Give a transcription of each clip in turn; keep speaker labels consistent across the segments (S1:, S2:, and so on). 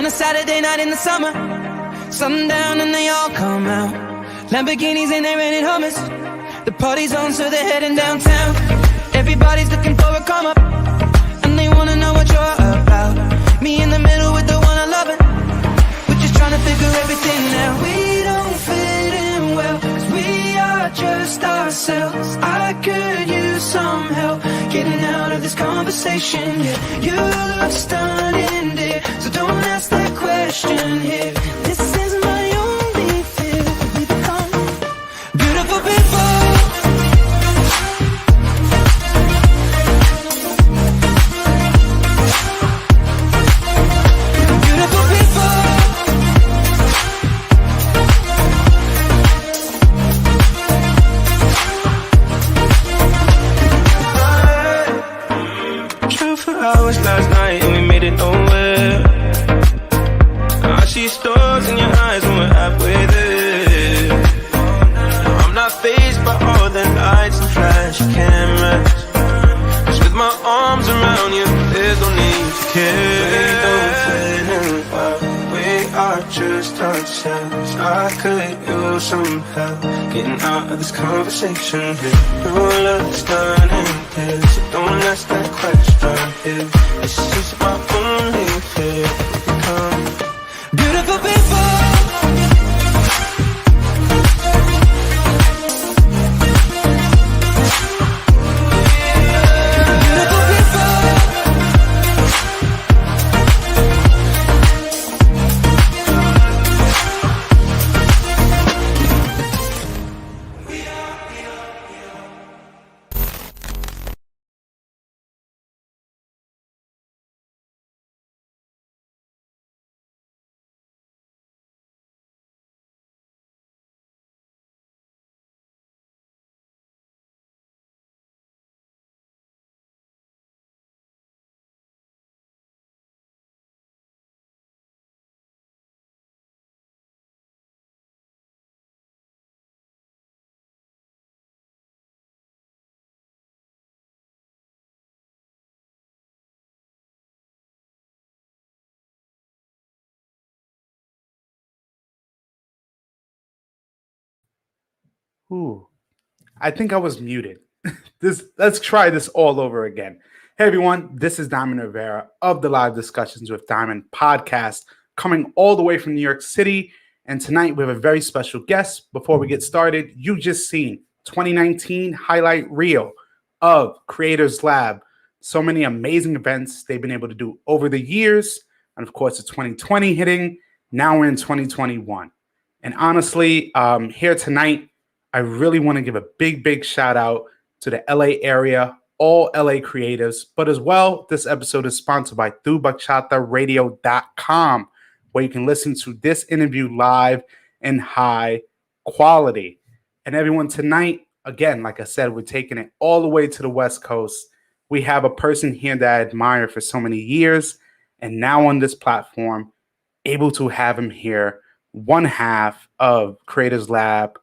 S1: a Saturday night in the summer. Sundown and they all come out. Lamborghinis and they rented Hummers. The party's on, so they're heading downtown. Everybody's looking for a come up, and they wanna know what you're about. Me in the middle with the one I love it. We're just trying to figure everything out. We don't fit in well, 'cause we are just ourselves. I could use some help getting out of this conversation. Yeah, you look stunning, dear, so don't ask that question here. This is my only fear. We become beautiful people. Beautiful people.
S2: Drove for hours last night and we made it nowhere. I see stars in your eyes when we're halfway there. I'm not fazed by all the lights and flash cameras. Just with my arms around you, there's no need to care. We don't fit in well, we are just ourselves. I could use some help getting out of this conversation here. You look stunning, dear, so don't ask that question here. This is my only fear. We become
S1: Beautiful people. Beautiful people.
S3: Ooh, I think I was muted. Let's try this all over again. Hey everyone, this is Diamond Rivera of the Live Discussions with Diamond podcast, coming all the way from New York City. And tonight we have a very special guest. Before we get started, you just seen 2019 highlight reel of Creators Lab. So many amazing events they've been able to do over the years. And of course, it's 2020 hitting. Now we're in 2021. And honestly, here tonight, I really want to give a big shout out to the LA area, all LA creatives, but as well, this episode is sponsored by TuBachataRadio.com, where you can listen to this interview live in high quality. And everyone, tonight, again, like I said, we're taking it all the way to the West Coast. We have a person here that I admire for so many years, and now on this platform, able to have him here, one half of Creators Lab,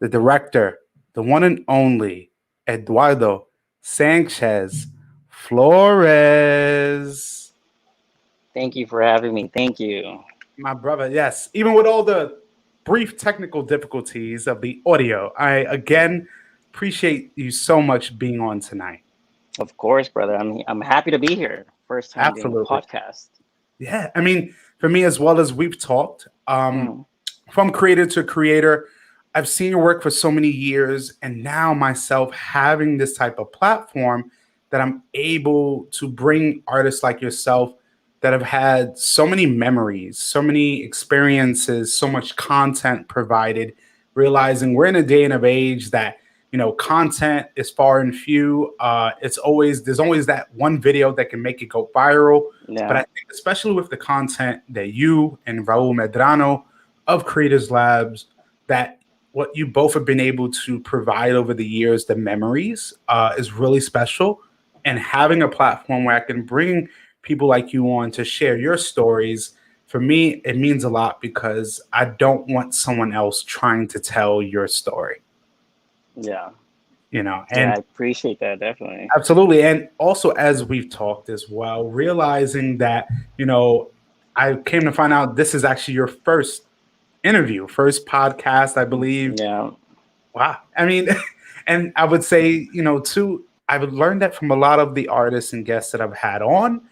S3: the director, the one and only Eduardo Sanchez Flores.
S4: Thank you for having me. Thank you.
S3: My brother, yes. Even with all the brief technical difficulties of the audio, I again appreciate you so much being on tonight.
S4: Of course, brother. I'm happy to be here. First time doing a podcast.
S3: Yeah, I mean, for me as well, as we've talked, from creator to creator, I've seen your work for so many years, and now myself having this type of platform that I'm able to bring artists like yourself that have had so many memories, so many experiences, so much content provided, realizing we're in a day and of age that, you know, content is far and few. There's always that one video that can make it go viral. Yeah. But I think especially with the content that you and Raul Medrano of Creators Labs, that what you both have been able to provide over the years, the memories, is really special. And having a platform where I can bring people like you on to share your stories, for me, it means a lot because I don't want someone else trying to tell your story.
S4: Yeah.
S3: You know, and
S4: I appreciate that, definitely.
S3: Absolutely. And also, as we've talked as well, realizing that, you know, I came to find out this is actually your first interview, first podcast, I believe.
S4: Yeah.
S3: Wow. I mean, and I would say, too, I would learn that from a lot of the artists and guests that I've had on,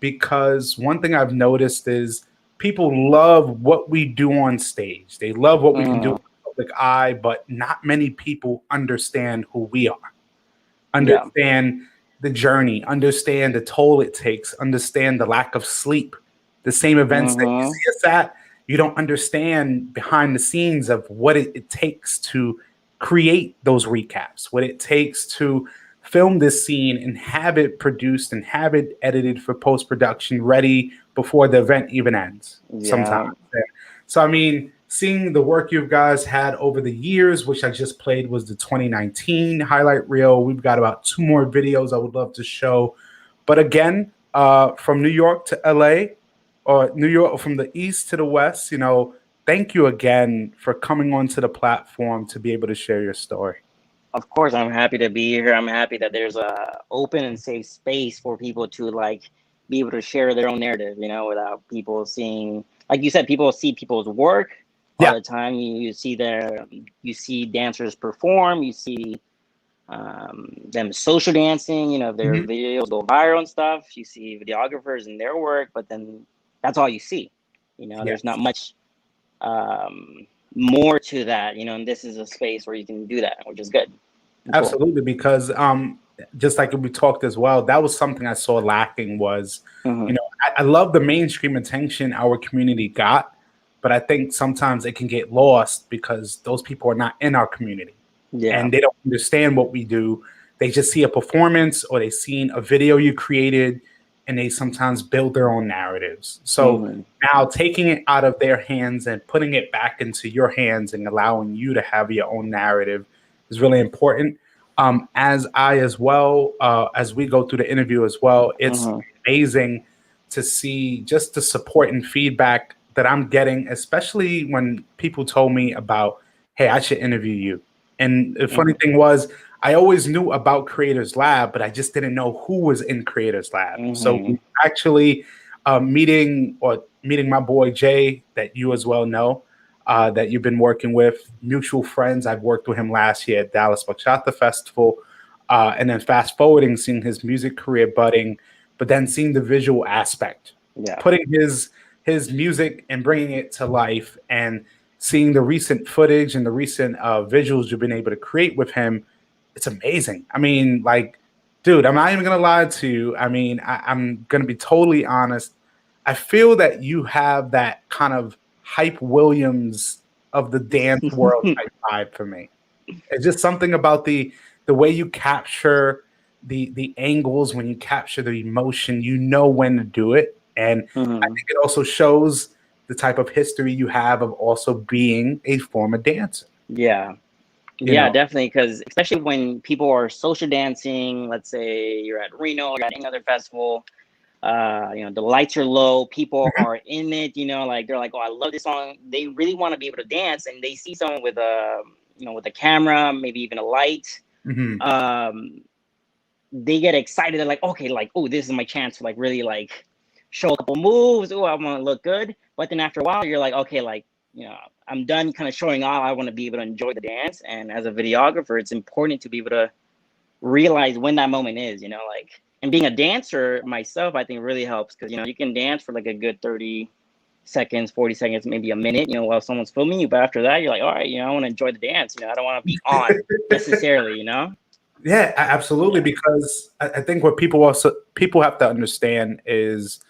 S3: because one thing I've noticed is people love what we do on stage. They love what we can do in the public eye, but not many people understand who we are,
S4: Yeah.
S3: understand the journey, understand the toll it takes, understand the lack of sleep, the same events that you see us at. You don't understand behind the scenes of what it takes to create those recaps, what it takes to film this scene and have it produced and have it edited for post-production ready before the event even ends
S4: Yeah.
S3: sometimes. So, I mean, seeing the work you guys had over the years, which I just played was the 2019 highlight reel. We've got about 2 more videos I would love to show. But again, from New York to LA, or New York, from the east to the west, thank you again for coming onto the platform to be able to share your story.
S4: Of course, I'm happy to be here. I'm happy that there's a open and safe space for people to like be able to share their own narrative, without people seeing, like you said, people see people's work all the time. You see dancers perform, you see them social dancing, their videos go viral and stuff. You see videographers and their work, but then that's all you see. There's not much more to that, and this is a space where you can do that, which is good.
S3: Absolutely, because just like we talked as well, that was something I saw lacking was, I love the mainstream attention our community got, but I think sometimes it can get lost because those people are not in our community and they don't understand what we do. They just see a performance or they seen a video you created and they sometimes build their own narratives. So now taking it out of their hands and putting it back into your hands and allowing you to have your own narrative is really important. As we go through the interview as well, it's amazing to see just the support and feedback that I'm getting, especially when people told me about, hey, I should interview you. And the funny thing was, I always knew about Creators Lab, but I just didn't know who was in Creators Lab. So actually meeting my boy Jay, that you as well know, that you've been working with, mutual friends. I've worked with him last year at Dallas Bachata Festival, and then fast forwarding, seeing his music career budding, but then seeing the visual aspect, putting his music and bringing it to life, and seeing the recent footage and the recent visuals you've been able to create with him. It's amazing. I mean, like, dude, I'm not even gonna lie to you. I mean, I'm gonna be totally honest. I feel that you have that kind of Hype Williams of the dance world type vibe for me. It's just something about the way you capture the angles, when you capture the emotion, when to do it. And I think it also shows the type of history you have of also being a former dancer.
S4: Yeah, definitely. Because especially when people are social dancing, let's say you're at Reno or at any other festival, the lights are low, people are in it, like they're like, oh, I love this song. They really want to be able to dance, and they see someone with a camera, maybe even a light. They get excited. They're like, okay, like, oh, this is my chance to like really like show a couple moves. Oh, I want to look good. But then after a while, you're like, okay, like, I'm done kind of showing off. I want to be able to enjoy the dance. And as a videographer, it's important to be able to realize when that moment is, like, and being a dancer myself, I think really helps, because, you can dance for like a good 30 seconds, 40 seconds, maybe a minute, while someone's filming you. But after that, you're like, all right, I want to enjoy the dance. I don't want to be on necessarily,
S3: Yeah, absolutely. Because I think what people have to understand is,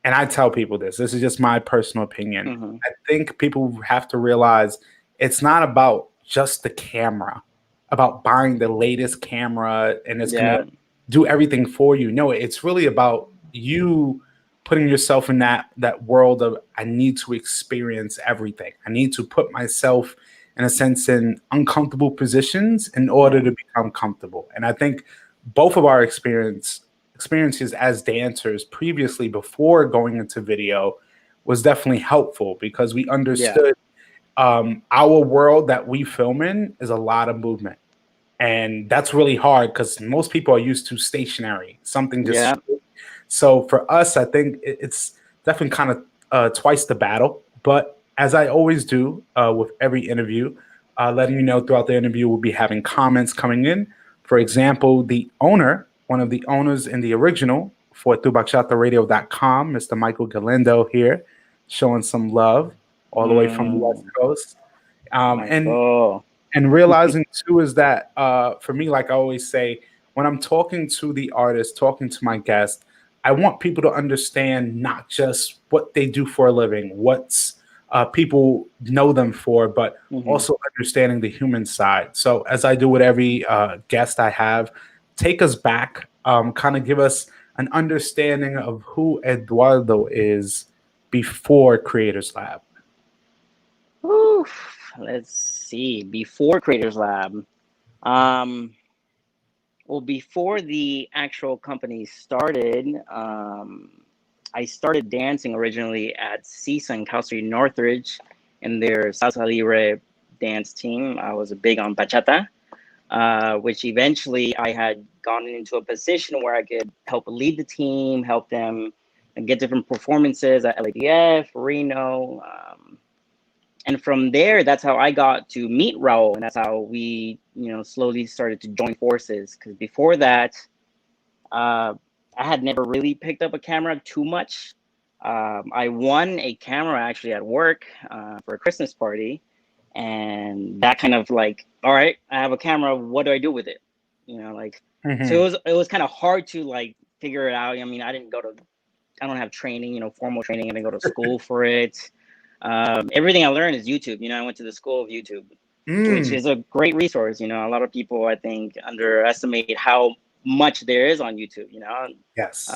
S3: and I tell people this is just my personal opinion. I think people have to realize it's not about just the camera, about buying the latest camera and it's going to do everything for you. No, it's really about you putting yourself in that world of, I need to experience everything. I need to put myself, in a sense, in uncomfortable positions in order to become comfortable. And I think both of our experiences as dancers previously, before going into video, was definitely helpful, because we understood our world that we film in is a lot of movement. And that's really hard because most people are used to stationary, something just. So for us, I think it's definitely kind of twice the battle. But as I always do with every interview, letting you know throughout the interview, we'll be having comments coming in. For example, one of the owners in the original for TuBachataRadio.com, Mr. Michael Galindo here, showing some love all the way from the West Coast. And
S4: Michael.
S3: and realizing too is that for me, like I always say, when I'm talking to the artist, talking to my guest, I want people to understand not just what they do for a living, what's people know them for, but also understanding the human side. So as I do with every guest I have, take us back, kind of give us an understanding of who Eduardo is before Creators Lab.
S4: Oof. Let's see. Before Creators Lab, well, before the actual company started, I started dancing originally at CISA in Cal State Northridge in their Salsa Libre dance team. I was big on bachata, which eventually I had gone into a position where I could help lead the team, help them get different performances at LADF, Reno. And from there, that's how I got to meet Raul, and that's how we, slowly started to join forces. Because before that, I had never really picked up a camera too much. I won a camera actually at work for a Christmas party, and that kind of like, all right, I have a camera. What do I do with it? So it was kind of hard to like figure it out. I mean, I don't have training, formal training. I didn't go to school for it. Everything I learned is YouTube. I went to the school of YouTube, which is a great resource. A lot of people, I think, underestimate how much there is on YouTube.
S3: Yes.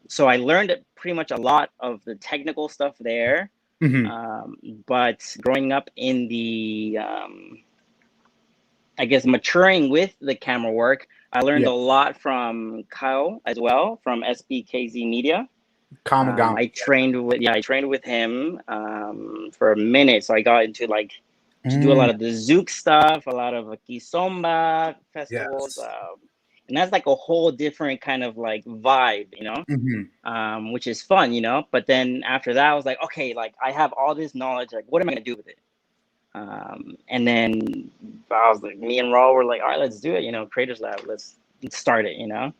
S4: So I learned pretty much a lot of the technical stuff there. But growing up in the, I guess, maturing with the camera work, I learned a lot from Kyle as well, from SBKZ Media. I trained with him for a minute, so I got into to do a lot of the Zouk stuff, a lot of Kizomba festivals, and that's like a whole different kind of like vibe, which is fun, But then after that, I was like, okay, like I have all this knowledge, like what am I gonna do with it? And then I was like, me and Raul were like, all right, let's do it, Creators Lab, let's start it, and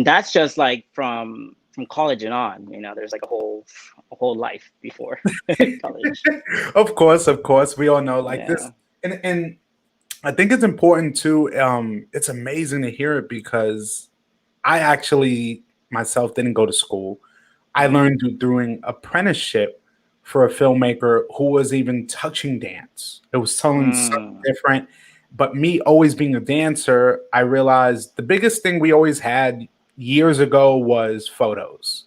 S4: that's just like from college and on, there's like a whole life before college.
S3: Of course, we all know this, and I think it's important too. It's amazing to hear it because I actually myself didn't go to school. I learned through an apprenticeship for a filmmaker who was even touching dance. It was something different. But me always being a dancer, I realized the biggest thing we always had years ago was photos.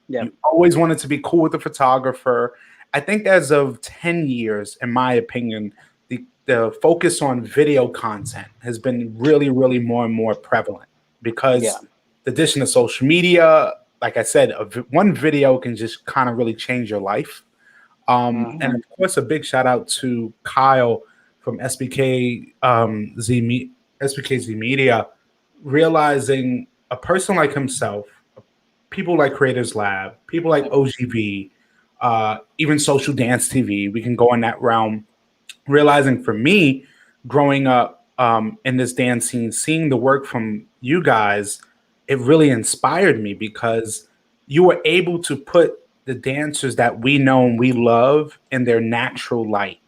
S3: You always wanted to be cool with the photographer. I think as of 10 years, in my opinion, the focus on video content has been really, really more and more prevalent because the addition of social media, like I said, one video can just kind of really change your life. And of course, a big shout out to Kyle from SBKZ Media, realizing a person like himself, people like Creators Lab, people like OGV, even Social Dance TV, we can go in that realm. Realizing for me, growing up in this dance scene, seeing the work from you guys, it really inspired me because you were able to put the dancers that we know and we love in their natural light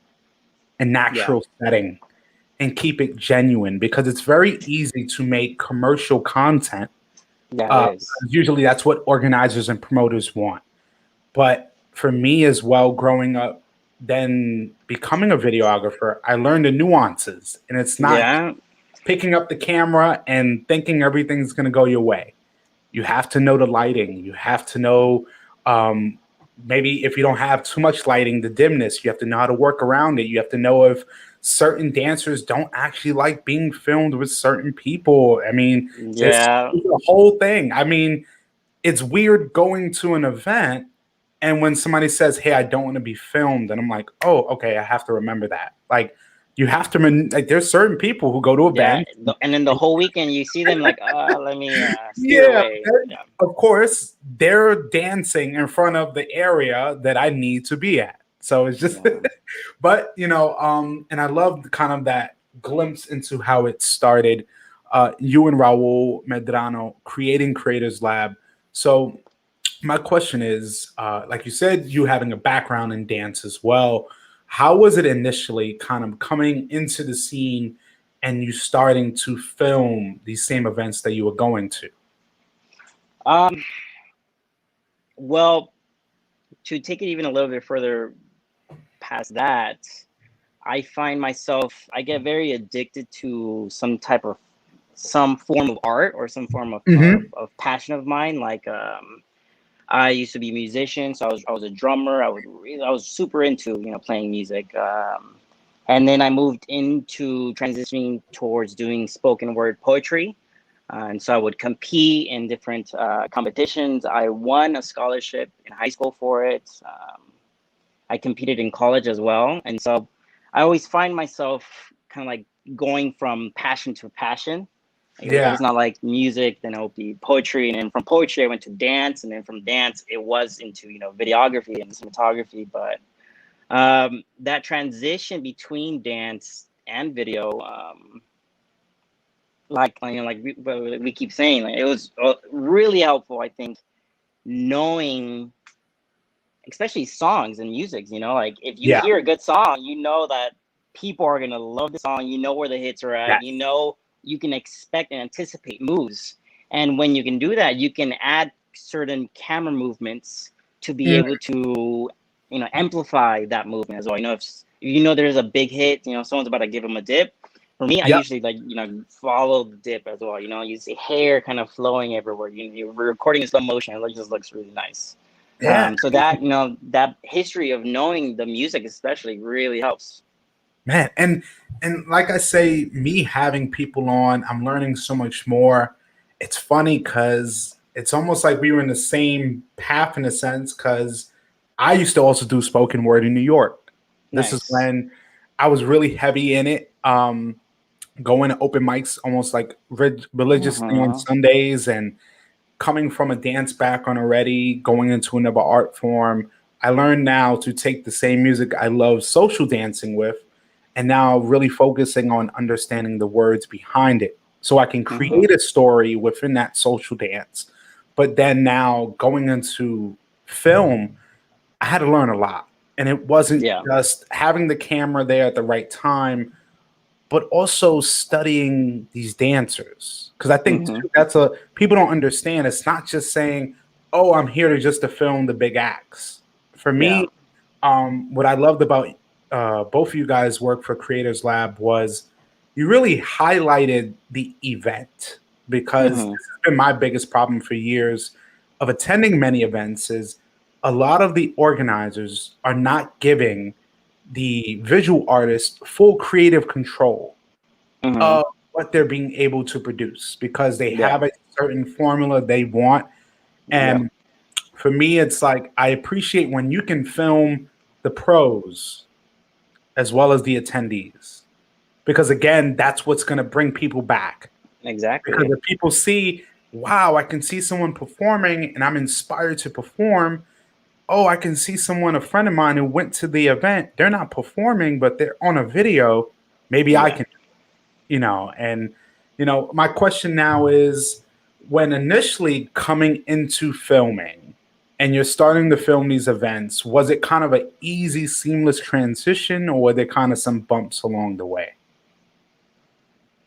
S3: and natural setting and keep it genuine, because it's very easy to make commercial content. Usually that's what organizers and promoters want. But for me as well, growing up, then becoming a videographer, I learned the nuances, and it's not picking up the camera and thinking everything's going to go your way. You have to know the lighting. You have to know maybe if you don't have too much lighting, the dimness. You have to know how to work around it. You have to know if certain dancers don't actually like being filmed with certain people. I mean, it's the whole thing. I mean, it's weird going to an event and when somebody says, hey, I don't want to be filmed, and I'm like, oh, okay, I have to remember that. Like, you have to like there's certain people who go to a
S4: Yeah,
S3: band.
S4: and then the whole weekend you see them like, let me steer
S3: Yeah,
S4: away. Yeah.
S3: of course, they're dancing in front of the area that I need to be at. So it's just,
S4: Yeah.
S3: but and I love kind of that glimpse into how it started. You and Raul Medrano creating Creators Lab. So my question is, like you said, you having a background in dance as well. How was it initially kind of coming into the scene and you starting to film these same events that you were going to?
S4: Um, well, to take it even a little bit further past that, I find myself, I get very addicted to some form of art or some form of,
S3: Hmm.
S4: passion of mine. Like, I used to be a musician, so I was a drummer. I was super into, playing music. And then I moved into transitioning towards doing spoken word poetry. And so I would compete in different competitions. I won a scholarship in high school for it. I competed in college as well. And so I always find myself kind of like going from passion to passion. Like, if
S3: Yeah.
S4: it's not like music, then it'll be poetry. And then from poetry, I went to dance. And then from dance, it was into, videography and cinematography. But that transition between dance and video, like we keep saying, like, it was really helpful, I think, knowing especially songs and music, like if you
S3: Yeah.
S4: hear a good song, you know that people are going to love the song, where the hits are at,
S3: Yes.
S4: you can expect and anticipate moves. And when you can do that, you can add certain camera movements to be
S3: Mm,
S4: able to, amplify that movement as well. If there's a big hit, someone's about to give them a dip. For me, I
S3: yep.
S4: usually follow the dip as well. You see hair kind of flowing everywhere. You're recording in slow motion. It just looks really nice.
S3: Yeah.
S4: So that that history of knowing the music especially really helps.
S3: Man. And like I say, me having people on, I'm learning so much more. It's funny because it's almost like we were in the same path in a sense, because I used to also do spoken word in New York. This is
S4: Nice.
S3: when I was really heavy in it. Going to open mics almost like religiously on
S4: Uh-huh.
S3: Sundays, and coming from a dance background already, going into another art form, I learned now to take the same music I love social dancing with, and now really focusing on understanding the words behind it so I can
S4: Uh-huh.
S3: create a story within that social dance. But then now going into film, I had to learn a lot. And it wasn't
S4: Yeah.
S3: just having the camera there at the right time, but also studying these dancers. Because I think
S4: Uh-huh.
S3: too, that's a people don't understand. It's not just saying, "Oh, I'm here to just to film the big acts." For
S4: Yeah.
S3: me, what I loved about both of you guys work for Creators Lab was you really highlighted the event, because this
S4: Uh-huh.
S3: has been my biggest problem for years of attending many events is a lot of the organizers are not giving the visual artist full creative control
S4: Uh-huh.
S3: of what they're being able to produce, because they
S4: Yeah.
S3: have a certain formula they want.
S4: Yeah.
S3: And for me, it's like I appreciate when you can film the pros as well as the attendees, because again, that's what's going to bring people back. Because
S4: Exactly.
S3: if people see, wow, I can see someone performing and I'm inspired to perform. Oh, I can see someone, a friend of mine who went to the event, they're not performing, but they're on a video. Maybe I
S4: Yeah.
S3: can, and, my question now is, when initially coming into filming and you're starting to film these events, was it kind of an easy, seamless transition, or were there kind of some bumps along the way?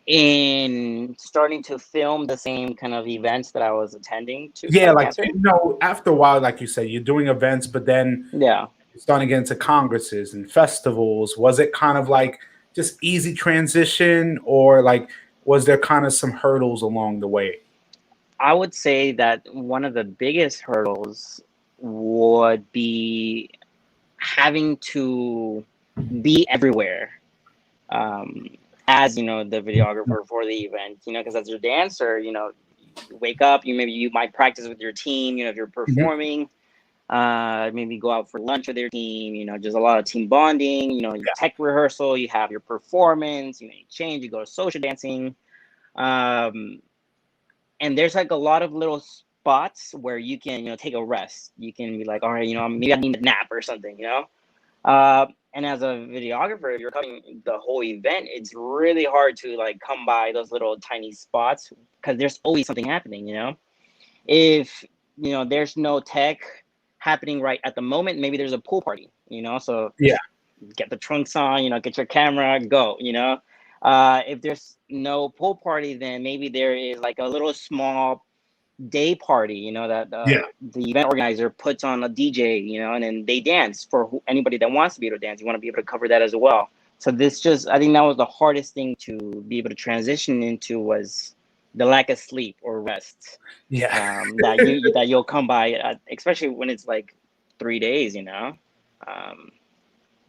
S4: In starting to film the same kind of events that I was attending to,
S3: Yeah,
S4: like
S3: like,
S4: answering.
S3: after a while, like you said, you're doing events, but then
S4: Yeah.
S3: you're starting to get into congresses and festivals. Was it kind of like just easy transition, or like was there kind of some hurdles along the way?
S4: I would say that one of the biggest hurdles would be having to be everywhere, um, as the videographer for the event, because as your dancer, you wake up, you might practice with your team, if you're
S3: Mhm.
S4: performing, maybe go out for lunch with their team, just a lot of team bonding, your tech rehearsal, you have your performance, you change, you go to social dancing. And there's like a lot of little spots where you can, take a rest. You can be like, all right, maybe I need a nap or something, and as a videographer, if you're cutting the whole event, it's really hard to like come by those little tiny spots because there's always something happening, If, there's no tech happening right at the moment, maybe there's a pool party, so get the trunks on, get your camera, go, if there's no pool party, then maybe there is like a little small day party, that the event organizer puts on a DJ, and then they dance for anybody that wants to be able to dance. You want to be able to cover that as well. So I think that was the hardest thing to be able to transition into, was the lack of sleep or rest. That you'll come by, especially when it's like 3 days,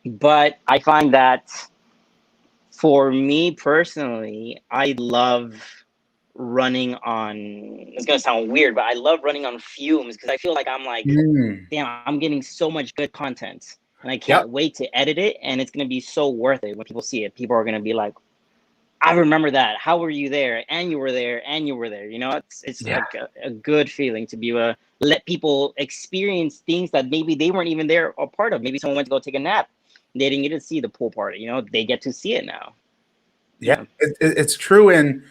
S4: but I find that for me personally, I love running on, it's gonna sound weird, but I love running on fumes, because I feel like I'm like, damn, I'm getting so much good content, and I can't wait to edit it, and it's gonna be so worth it when people see it. People are gonna be like, I remember that. How were you there? And you were there, and you were there. It's like a good feeling to be able to let people experience things that maybe they weren't even there a part of. Maybe someone went to go take a nap. They didn't get to see the pool party. They get to see it now.
S3: It's true. And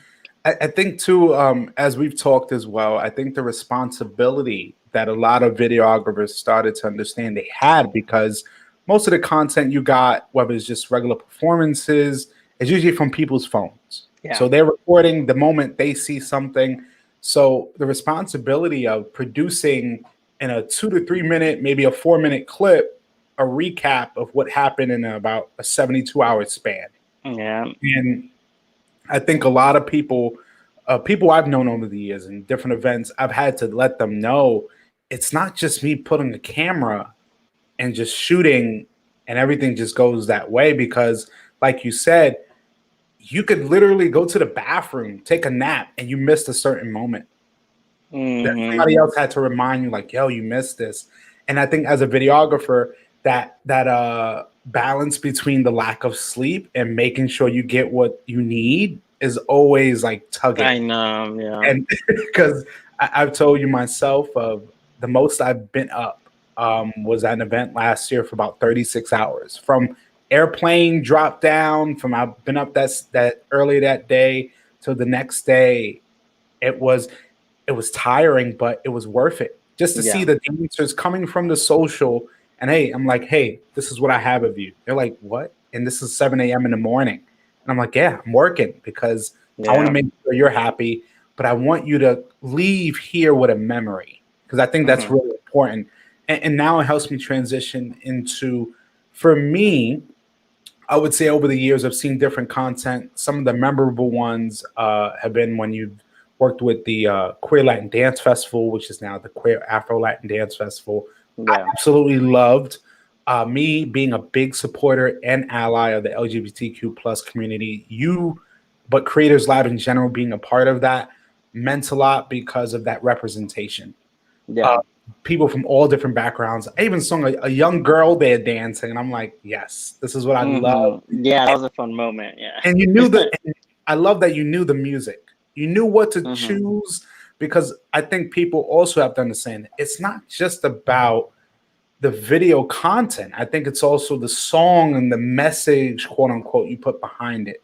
S3: I think too, as we've talked as well, I think the responsibility that a lot of videographers started to understand they had, because most of the content you got, whether it's just regular performances, is usually from people's phones. So they're recording the moment they see something. So the responsibility of producing in a 2 to 3 minute, maybe a 4-minute clip, a recap of what happened in about a 72-hour span. And I think a lot of people I've known over the years in different events, I've had to let them know it's not just me putting a camera and just shooting and everything just goes that way, because like you said, you could literally go to the bathroom, take a nap, and you missed a certain moment. That somebody else had to remind you, like, yo, you missed this. And I think as a videographer, that balance between the lack of sleep and making sure you get what you need is always like tugging.
S4: I know,
S3: And because I've told you myself, of the most I've been up was at an event last year for about 36 hours. From airplane drop down, from I've been up that early that day till the next day, it was tiring, but it was worth it. Just to see the dancers coming from the social. And hey, I'm like, hey, this is what I have of you. They're like, what? And this is 7 a.m. in the morning. And I'm like, yeah, I'm working because I want to make sure you're happy, but I want you to leave here with a memory, because I think that's really important. And now it helps me transition into, for me, I would say over the years, I've seen different content. Some of the memorable ones have been when you've worked with the Queer Latin Dance Festival, which is now the Queer Afro Latin Dance Festival. I absolutely loved me being a big supporter and ally of the LGBTQ plus community. But Creators Lab in general, being a part of that meant a lot because of that representation. People from all different backgrounds. I even saw a young girl there dancing, and I'm like, yes, this is what I love.
S4: Yeah, that was a fun moment. Yeah.
S3: And you knew I love that you knew the music. You knew what to choose, because I think people also have to understand it's not just about the video content. I think it's also the song and the message, quote unquote, you put behind it.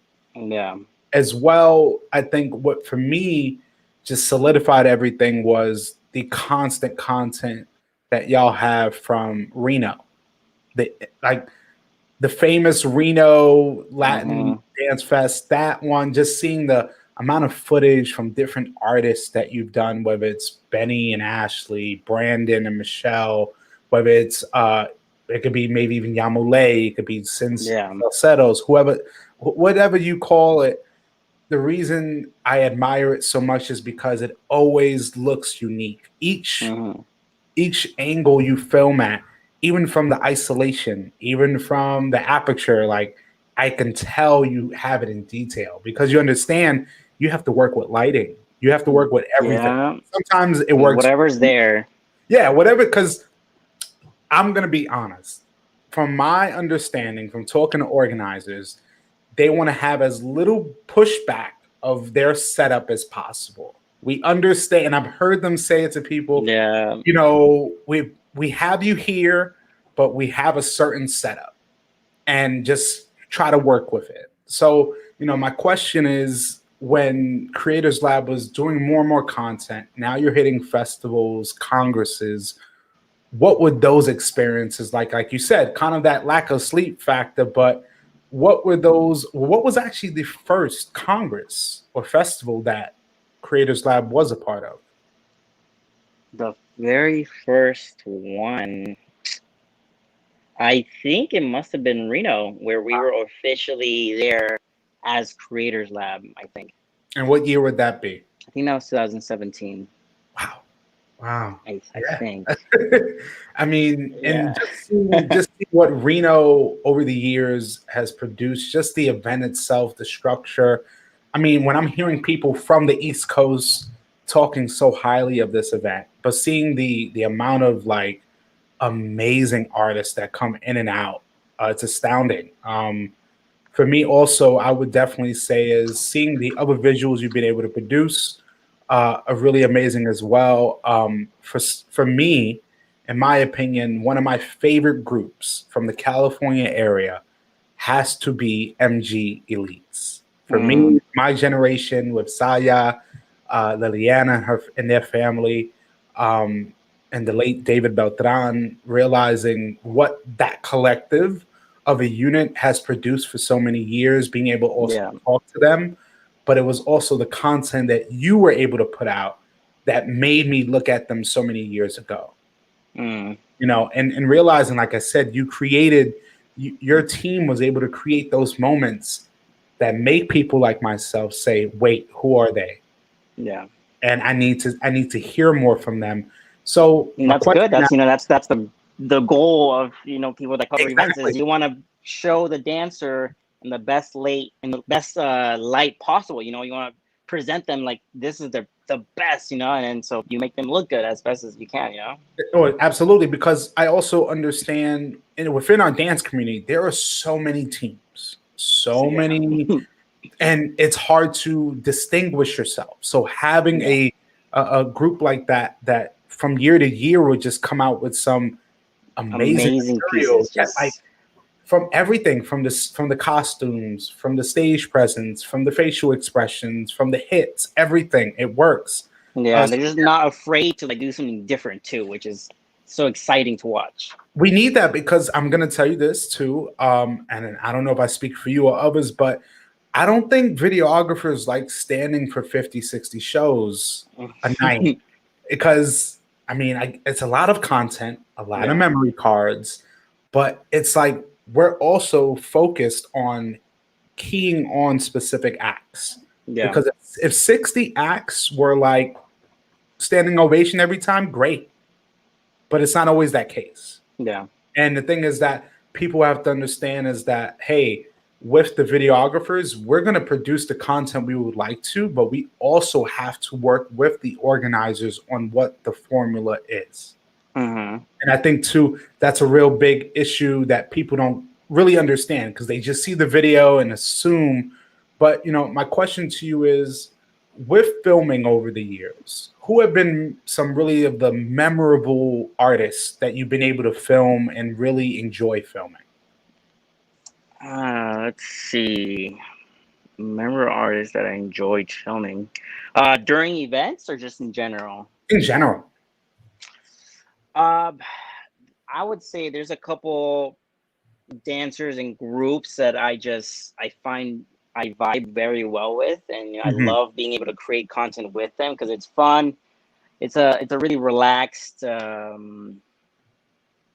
S3: As well, I think what for me just solidified everything was the constant content that y'all have from Reno. The famous Reno Latin Dance Fest, that one, just seeing the amount of footage from different artists that you've done, whether it's Benny and Ashley, Brandon and Michelle, whether it's it could be maybe even Yamule, it could be Falsettos, whatever you call it. The reason I admire it so much is because it always looks unique. Each angle you film at, even from the isolation, even from the aperture, like I can tell you have it in detail, because you understand you have to work with lighting. You have to work with everything. Sometimes it works.
S4: Whatever's there.
S3: Yeah, whatever, because I'm gonna be honest. From my understanding, from talking to organizers, they want to have as little pushback of their setup as possible. We understand, and I've heard them say it to people,
S4: Yeah.
S3: you know, we have you here, but we have a certain setup, and just try to work with it. So, you know, my question is, when Creators Lab was doing more and more content, now you're hitting festivals, congresses, what would those experiences like you said, kind of that lack of sleep factor, but what were those, what was actually the first congress or festival that Creators Lab was a part of?
S4: The very first one, I think it must have been Reno, where we were officially there as Creators Lab, I think.
S3: And what year would that be?
S4: I think that was 2017.
S3: Wow. Wow.
S4: I
S3: Yeah.
S4: think.
S3: I mean, and
S4: Yeah.
S3: just see what Reno over the years has produced, just the event itself, the structure. I mean, when I'm hearing people from the East Coast talking so highly of this event, but seeing the amount of like amazing artists that come in and out, it's astounding. For me, also, I would definitely say is seeing the other visuals you've been able to produce are really amazing as well. For me, in my opinion, one of my favorite groups from the California area has to be MG Elites. For me, my generation with Saya, Liliana, and their family, and the late David Beltran, realizing what that collective of a unit has produced for so many years, being able also
S4: Yeah.
S3: to talk to them. But it was also the content that you were able to put out that made me look at them so many years ago.
S4: Mm.
S3: You know, and realizing, like I said, you created, your team was able to create those moments that make people like myself say, wait, who are they?
S4: Yeah.
S3: And I need to hear more from them. So
S4: And
S3: my
S4: that's
S3: question
S4: good.
S3: now,
S4: That's the goal of people that cover events
S3: exactly.
S4: is you want to show the dancer in the best light possible. You want to present them like this is the best, and so you make them look good as best as you can.
S3: Oh, absolutely, because I also understand, and within our dance community, there are so many teams,
S4: So
S3: so
S4: yeah.
S3: many, and it's hard to distinguish yourself. So having
S4: Yeah.
S3: a group like that from year to year would just come out with some amazing
S4: Amazing
S3: material,
S4: pieces.
S3: that, like,
S4: Just
S3: from everything, from the costumes, from the stage presence, from the facial expressions, from the hits, everything, it works.
S4: yeah,
S3: So
S4: they're just not afraid to like do something different too, which is so exciting to watch.
S3: we need that, because I'm going to tell you this too, and I don't know if I speak for you or others, but I don't think videographers like standing for 50, 60 shows a night, because I mean, it's a lot of content, a lot of
S4: Yeah.
S3: memory cards, but it's like we're also focused on keying on specific acts,
S4: Yeah.
S3: because if 60 acts were like standing ovation every time, great, but it's not always that case.
S4: Yeah.
S3: And the thing is that people have to understand is that, hey, with the videographers, we're going to produce the content we would like to, but we also have to work with the organizers on what the formula is.
S4: Mm-hmm.
S3: And I think too, that's a real big issue that people don't really understand, because they just see the video and assume. But my question to you is, with filming over the years, who have been some really of the memorable artists that you've been able to film and really enjoy filming?
S4: Let's see. Remember artists that I enjoyed filming during events or just in general?
S3: In general.
S4: Uh, I would say there's a couple dancers and groups that I find I vibe very well with, and I
S3: Mhm.
S4: love being able to create content with them because it's fun. It's a really relaxed vibe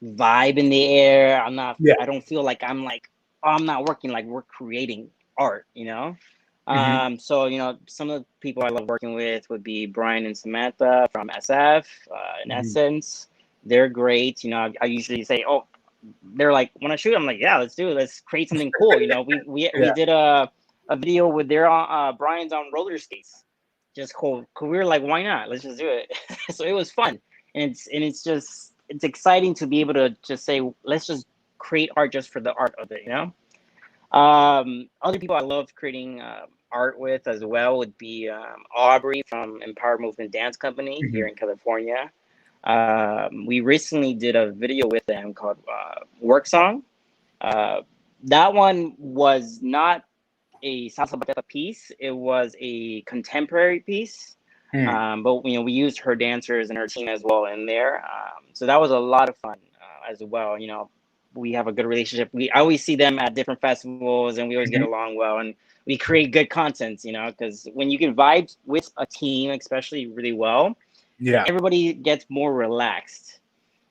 S4: in the air.
S3: Yeah.
S4: I don't feel like I'm like, oh, I'm not working, like we're creating art.
S3: Mhm.
S4: So some of the people I love working with would be Brian and Samantha from SF. In
S3: Mhm.
S4: Essence, they're great. I usually say, oh, they're like, when I shoot, I'm like, yeah, let's do it. Let's create something cool. We
S3: Yeah.
S4: did a video with their Brian's on roller skates. Just cool. We were like, why not? Let's just do it. So it was fun, and it's it's exciting to be able to just say, let's just create art just for the art of it, you know. Other people I love creating art with as well would be Aubrey from Empower Movement Dance Company here in California. We recently did a video with them called Work Song. That one was not a salsa bachata piece. It was a contemporary piece. But you know, we used her dancers and her team as well in there. So that was a lot of fun as well. You know, we have a good relationship. I always see them at different festivals, and we always get along well, and we create good content. You know, because when you can vibe with a team, especially really well,
S3: Yeah.
S4: everybody gets more relaxed.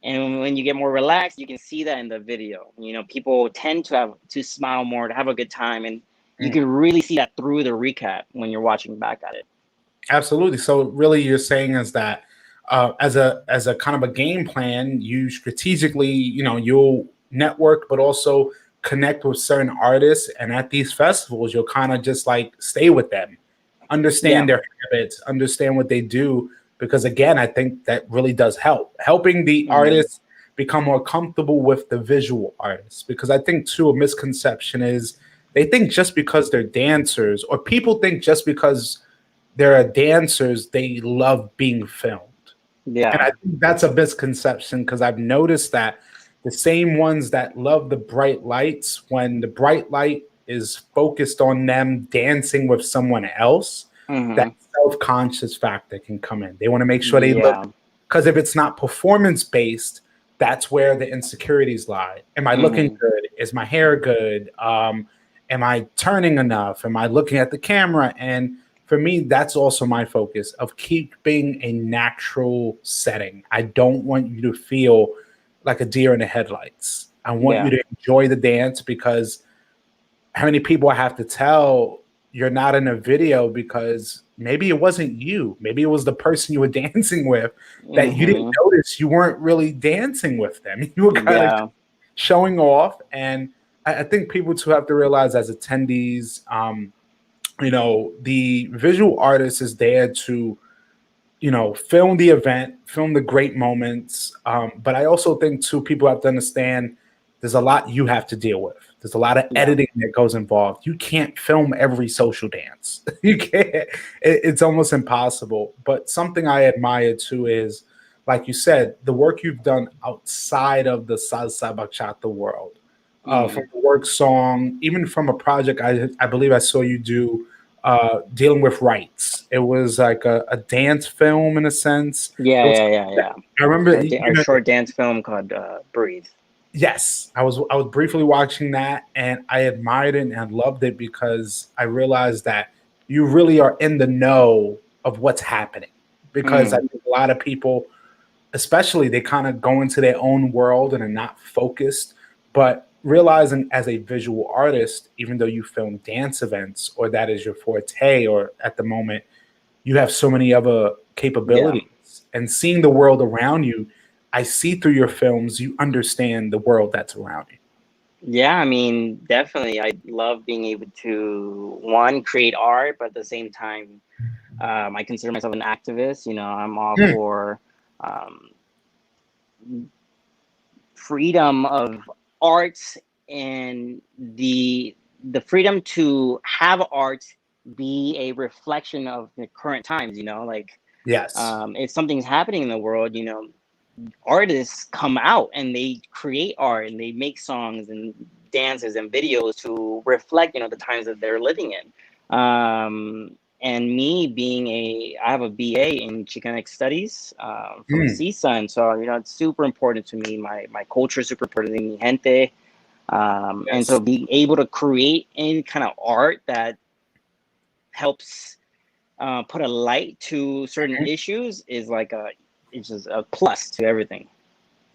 S4: And when you get more relaxed, you can see that in the video. You know, people tend to smile more, to have a good time, and you can really see that through the recap when you're watching back at it.
S3: Absolutely. So really you're saying is that as a kind of a game plan, you strategically, you know, you'll network, but also connect with certain artists. And at these festivals, you'll kind of just like stay with them, understand their habits, understand what they do. Because again, I think that really does helping the artists become more comfortable with the visual artists. Because I think too, a misconception is they think just because they're dancers, or people think just because they're dancers, they love being filmed.
S4: Yeah.
S3: And I think that's a misconception, because I've noticed that the same ones that love the bright lights, when the bright light is focused on them dancing with someone else, that self-conscious factor can come in. They want to make sure they look, because if it's not performance based, that's where the insecurities lie. Am I looking good? Is my hair good? Am I turning enough? Am I looking at the camera? And for me, that's also my focus of keeping a natural setting. I don't want you to feel like a deer in the headlights. I want you to enjoy the dance, because how many people I have to tell you're not in a video because maybe it wasn't you. Maybe it was the person you were dancing with that you didn't notice you weren't really dancing with them. You were kind of showing off. And I think people too have to realize as attendees, you know, the visual artist is there to, you know, film the event, film the great moments. But I also think too, people have to understand there's a lot you have to deal with. There's a lot of editing that goes involved. You can't film every social dance. You can't. It's almost impossible. But something I admire too is, like you said, the work you've done outside of the salsa bachata world. From the work song, even from a project I believe I saw you do dealing with rights. It was like a dance film in a sense.
S4: Yeah.
S3: I remember
S4: a short dance film called Breathe.
S3: Yes, I was briefly watching that, and I admired it and loved it, because I realized that you really are in the know of what's happening. Because I think a lot of people, especially, they kind of go into their own world and are not focused. But realizing as a visual artist, even though you film dance events or that is your forte, or at the moment, you have so many other capabilities, and seeing the world around you, I see through your films, you understand the world that's around you.
S4: Yeah, I mean, definitely. I love being able to, one, create art, but at the same time, I consider myself an activist. You know, I'm all for freedom of arts, and the freedom to have art be a reflection of the current times. You know, like if something's happening in the world, you know, artists come out and they create art and they make songs and dances and videos to reflect, you know, the times that they're living in. And me being I have a BA in Chicanic Studies from CISA, and so, you know, it's super important to me. My culture is super important to me, gente. And so being able to create any kind of art that helps put a light to certain issues is like it's just a plus to everything.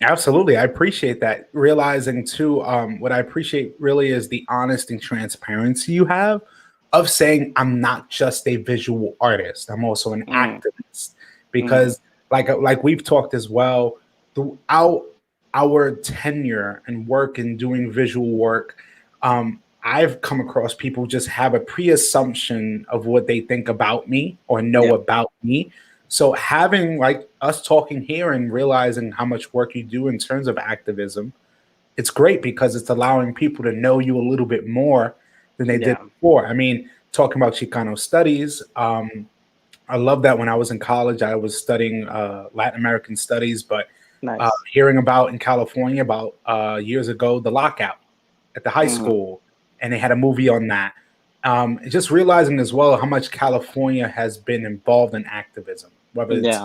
S3: Absolutely. I appreciate that. Realizing too, what I appreciate really is the honest and transparency you have of saying, I'm not just a visual artist, I'm also an activist. Because like we've talked as well, throughout our tenure and work in doing visual work, I've come across people just have a pre-assumption of what they think about me or know about me. So having like us talking here and realizing how much work you do in terms of activism, it's great because it's allowing people to know you a little bit more than they did before. I mean, talking about Chicano studies, I love that when I was in college, I was studying Latin American studies, but hearing about in California about years ago, the lockout at the high school, and they had a movie on that. Just realizing as well how much California has been involved in activism, whether it's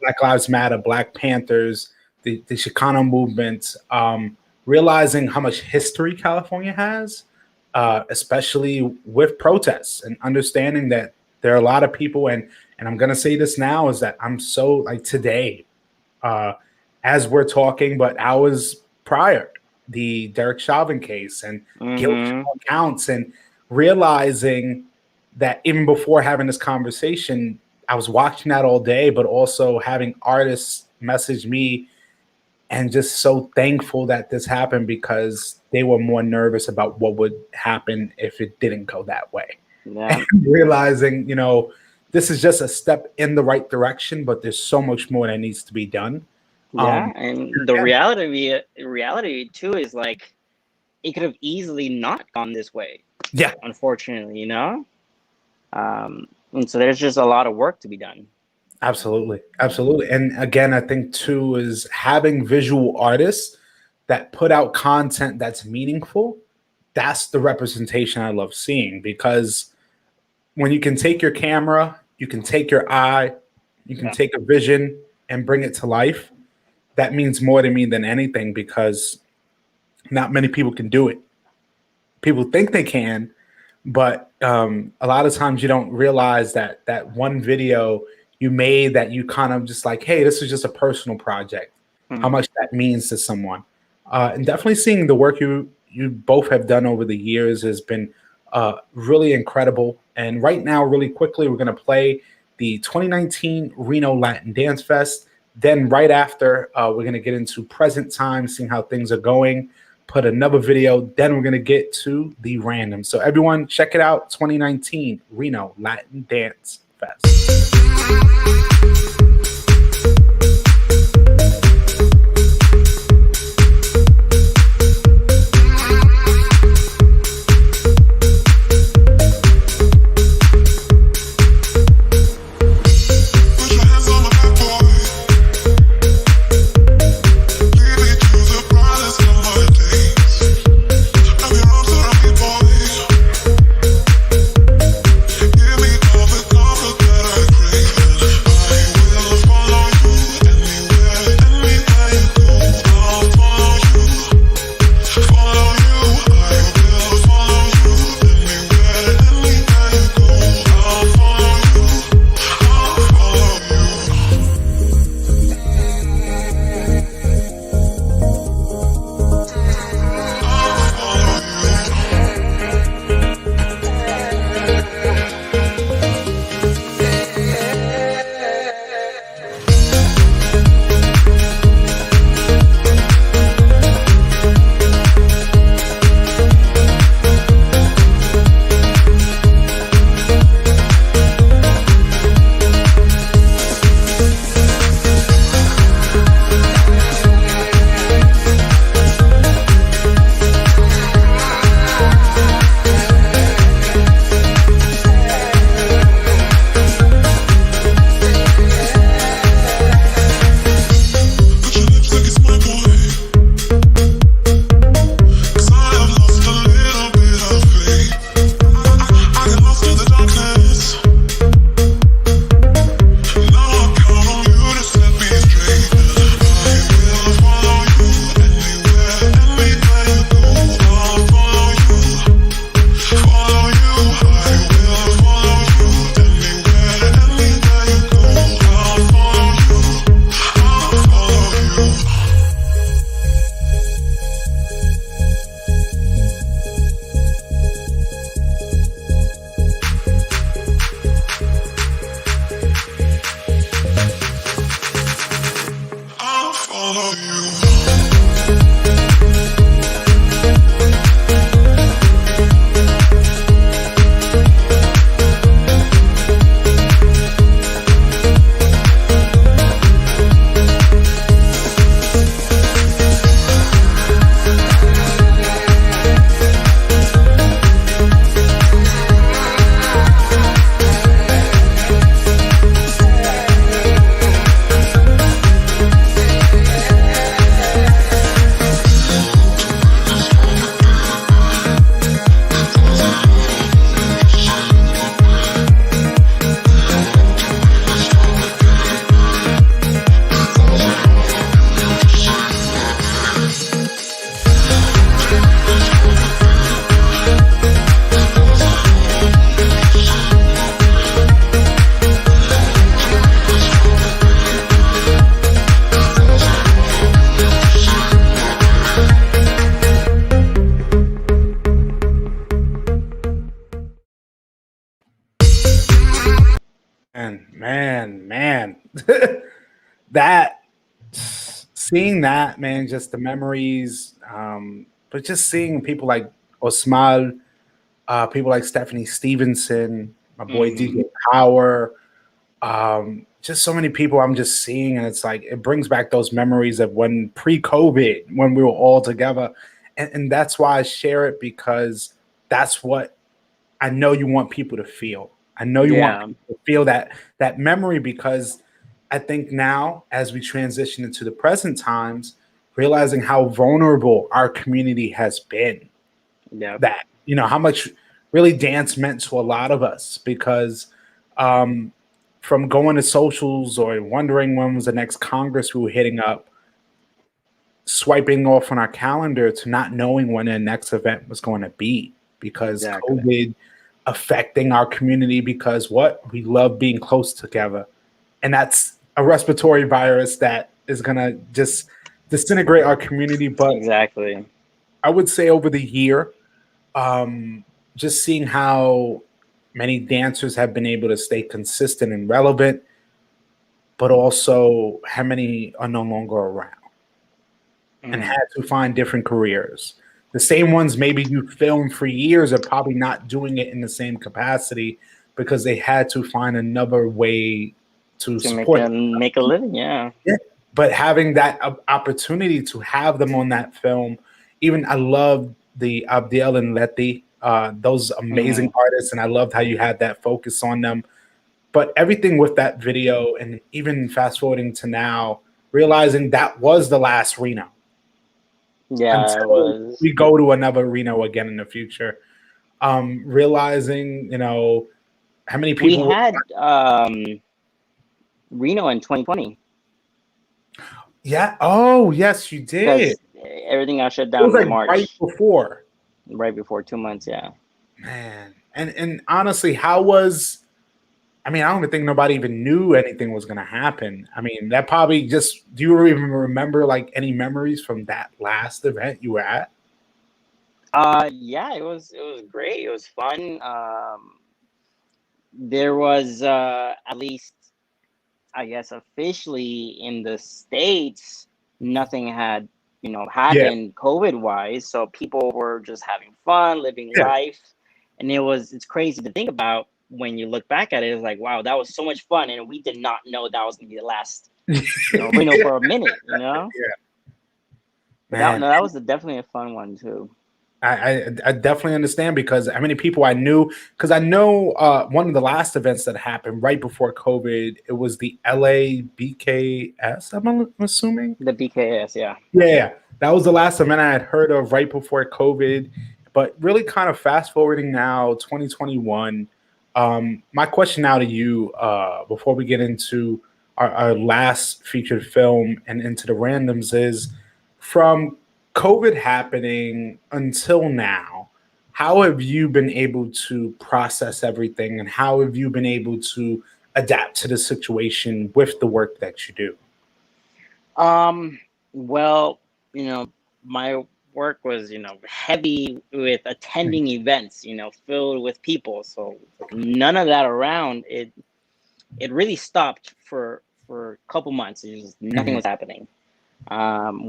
S3: Black Lives Matter, Black Panthers, the Chicano movement, realizing how much history California has, especially with protests, and understanding that there are a lot of people, and I'm going to say this now, is that I'm so, like today, as we're talking, but hours prior, the Derek Chauvin case and guilt counts, and realizing that even before having this conversation, I was watching that all day, but also having artists message me and just so thankful that this happened because they were more nervous about what would happen if it didn't go that way. And realizing, you know, this is just a step in the right direction, but there's so much more that needs to be done.
S4: And the reality too is like it could have easily not gone this way. Yeah, unfortunately, you know. And so there's just a lot of work to be done.
S3: Absolutely. And again, I think too is having visual artists that put out content that's meaningful. That's the representation I love seeing, because when you can take your camera, you can take your eye, you can take a vision and bring it to life. That means more to me than anything, because not many people can do it. People think they can, but a lot of times you don't realize that that one video you made that you kind of just like, hey, this is just a personal project, how much that means to someone. And definitely seeing the work you both have done over the years has been really incredible. And right now, really quickly, we're going to play the 2019 Reno Latin Dance Fest. Then right after, we're going to get into present time, seeing how things are going, put another video. Then we're going to get to the random. So everyone, check it out, 2019 Reno Latin Dance Fest. And man, that seeing that, man, just the memories, but just seeing people like Osmal, people like Stephanie Stevenson, my boy
S4: Hmm.
S3: DJ Power, just so many people I'm just seeing, and it's like it brings back those memories of when pre-COVID, when we were all together, and that's why I share it, because that's what I know you want people to feel. I know you want
S4: Yeah,
S3: people to feel that memory, because I think now, as we transition into the present times, realizing how vulnerable our community has been,
S4: yeah,
S3: that how much really dance meant to a lot of us, because um, from going to socials or wondering when was the next Congress we were hitting up, swiping off on our calendar, to not knowing when the next event was going to be, because
S4: exactly.
S3: COVID affecting our community, because what we love being close together, and that's a respiratory virus that is going to just disintegrate our community. But
S4: Exactly.
S3: I would say over the year, um, just seeing how many dancers have been able to stay consistent and relevant, but also how many are no longer around and
S4: Hmm.
S3: had to find different careers. The same ones maybe you filmed for years are probably not doing it in the same capacity, because they had to find another way to
S4: To make
S3: support
S4: a
S3: it.
S4: make a living. Yeah.
S3: Yeah. But having that opportunity to have them on that film, even I love the Abdiel and Letty, those amazing
S4: Hmm.
S3: artists, and I loved how you had that focus on them. But everything with that video, and even fast forwarding to now, realizing that was the last Reno,
S4: Yeah, it
S3: until
S4: was.
S3: we go to another Reno again in the future. Realizing, how many
S4: We
S3: people.
S4: had Reno in 2020
S3: Yeah. Oh, yes, you did.
S4: because everything got shut
S3: It was
S4: down in
S3: like right
S4: March,
S3: before.
S4: right before 2 months. Yeah.
S3: Man, and honestly, how was? I mean, I don't even think nobody even knew anything was going to happen. I mean, that probably just. Do you even remember like any memories from that last event you were at?
S4: Yeah, it was great. It was fun. There was at least, I guess, officially in the States, nothing had,
S3: Yeah,
S4: happened COVID wise. So people were just having fun, living
S3: yeah,
S4: life. And it's crazy to think about when you look back at it. It's like, wow, that was so much fun. And we did not know that was going to be the last, Reno
S3: yeah,
S4: for a minute, you know? But that,
S3: man.
S4: no, that was definitely a fun one too.
S3: I definitely understand, because how many people I knew, because I know one of the last events that happened right before COVID, it was the LA BKS, I'm assuming.
S4: The BKS, yeah.
S3: Yeah, that was the last event I had heard of right before COVID. But really, kind of fast forwarding now, 2021. My question now to you, before we get into our last featured film and into the randoms, is from COVID happening until now, how have you been able to process everything, and how have you been able to adapt to the situation with the work that you do?
S4: Well, my work was, heavy with attending events, filled with people. So like, none of that around. It really stopped for a couple months. Nothing
S3: Mhm.
S4: was happening.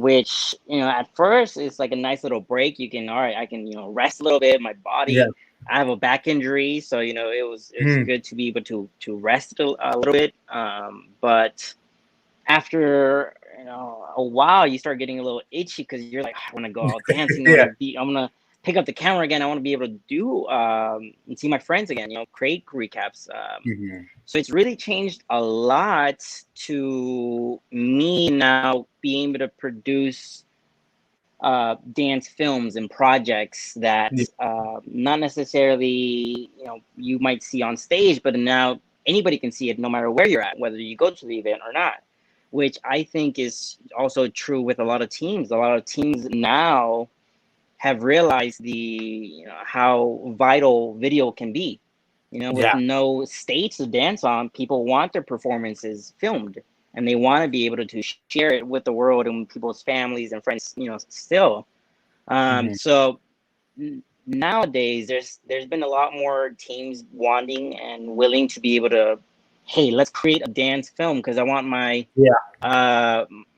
S4: Which, at first it's like a nice little break. You can, all right, I can, rest a little bit. My
S3: Yeah.
S4: body, I have a back injury, so it was
S3: Mhm.
S4: good to be able to rest a little bit. But after a while, you start getting a little itchy because you're like, I want to go out dancing.
S3: Yeah.
S4: I want to pick up the camera again. I want to be able to do and see my friends again. Create recaps.
S3: Mhm.
S4: So it's really changed a lot to me now being able to produce dance films and projects that
S3: Yeah.
S4: not necessarily you might see on stage, but now anybody can see it no matter where you're at, whether you go to the event or not. Which I think is also true with a lot of teams. A lot of teams now have realized how vital video can be. With
S3: Yeah.
S4: no stage to dance on, people want their performances filmed, and they want to be able to share it with the world and people's families and friends. Still.
S3: Mhm.
S4: So nowadays, there's been a lot more teams wanting and willing to be able to hey, let's create a dance film because I want my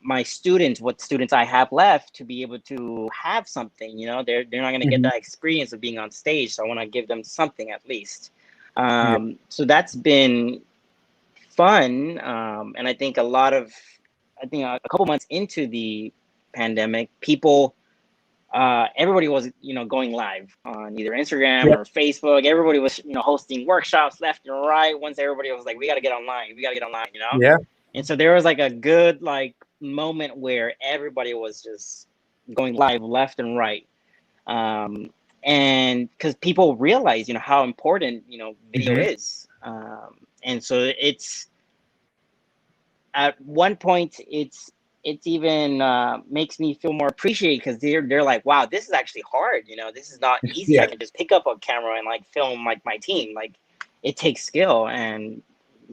S4: my students, what students I have left, to be able to have something. You know, they're not going to get
S3: Mhm.
S4: that experience of being on stage, so I want to give them something at least.
S3: Yeah.
S4: So that's been fun, and I think I think a couple months into the pandemic, people everybody was, you know, going live on either Instagram
S3: Yeah.
S4: or Facebook. Everybody was, you know, hosting workshops left and right. Once everybody was like, we got to get online, you know.
S3: Yeah.
S4: And so there was like a good like moment where everybody was just going live left and right, um, and because people realize, you know, how important, you know, video
S3: Mhm.
S4: is, and so it's at one point it's even makes me feel more appreciated because they're like, wow, this is actually hard, you know, this is not easy. I
S3: Yeah.
S4: can just pick up a camera and like film like my team. Like, it takes skill and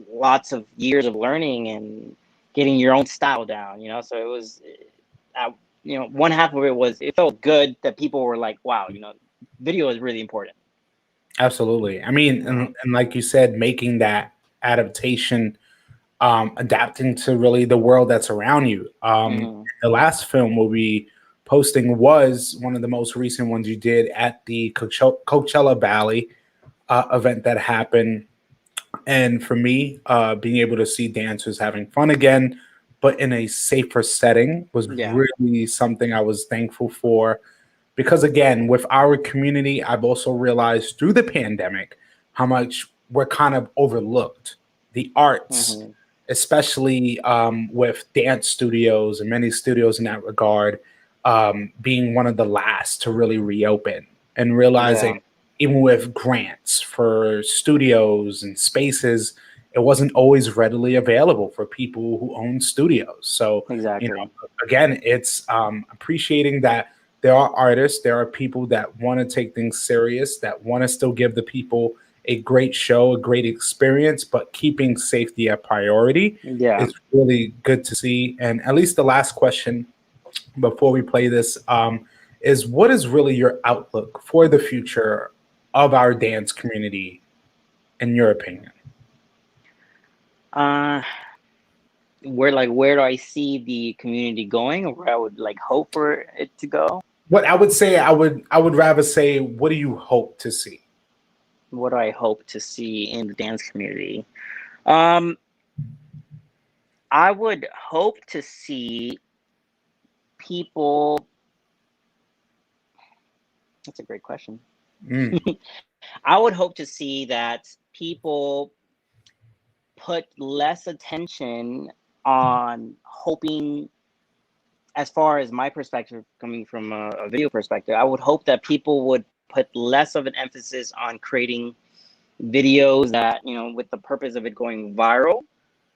S4: lots of years of learning and getting your own style down, you know. So it was you know, one half of it was, it felt good that people were like, wow, you know, video is really important,
S3: Absolutely. I mean,
S4: you know.
S3: and like you said, making that adaptation, adapting to really the world that's around you.
S4: Hmm.
S3: The last film we'll be posting was one of the most recent ones you did at the Coachella Valley event that happened. And for me, being able to see dancers having fun again, but in a safer setting, was
S4: Yeah.
S3: really something I was thankful for. Because again, with our community, I've also realized through the pandemic how much we're kind of overlooked. The arts,
S4: Hmm.
S3: especially with dance studios and many studios in that regard, being one of the last to really reopen, and realizing
S4: Yeah,
S3: even with grants for studios and spaces, it wasn't always readily available for people who own studios. So, you
S4: exactly.
S3: know, again, it's appreciating that there are artists, there are people that want to take things serious, that want to still give the people a great show, a great experience, but keeping safety a priority
S4: Yeah.
S3: is really good to see. And at least the last question before we play this is, what is really your outlook for the future of our dance community, in your opinion?
S4: uh where do I see the community going, or where I would like hope for it to go?
S3: What I would say, I would rather say, what do you hope to see?
S4: What do I hope to see in the dance community? Um, I would hope to see people. That's a great question.
S3: Mm,
S4: I would hope to see that people put less attention on hoping, as far as my perspective, coming from a video perspective, I would hope that people would put less of an emphasis on creating videos that, you know, with the purpose of it going viral,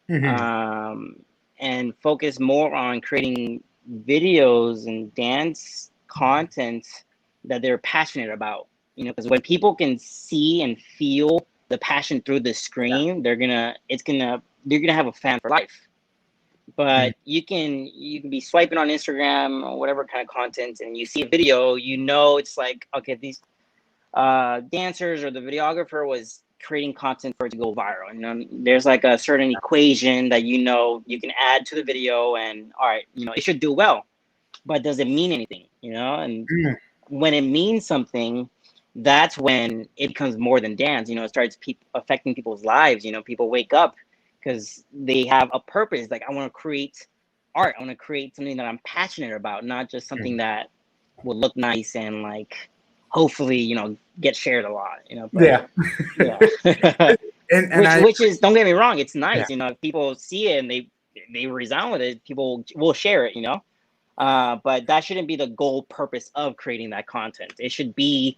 S3: mhm,
S4: um, and focus more on creating videos and dance content that they're passionate about. You know, because when people can see and feel the passion through the screen, they're gonna have a fan for life.
S3: mm,
S4: But you can be swiping on Instagram or whatever kind of content, and you see a video, you know, it's like, okay, these dancers or the videographer was creating content for it to go viral. And there's like a certain equation that, you know, you can add to the video, and all right, you know, it should do well. But does it mean anything? You know, and
S3: mm.
S4: when it means something, that's when it becomes more than dance. You know, it starts affecting people's lives. You know, people wake up because they have a purpose. Like, I want to create art. I want to create something that I'm passionate about, not just something
S3: Mm.
S4: that will look nice and like hopefully, you know, get shared a lot. You know, but
S3: Yeah.
S4: yeah.
S3: And
S4: which
S3: I,
S4: which is, don't get me wrong, it's
S3: yeah,
S4: nice. You know, if people see it and they resound with it, people will share it. You know, but that shouldn't be the goal purpose of creating that content. It should be,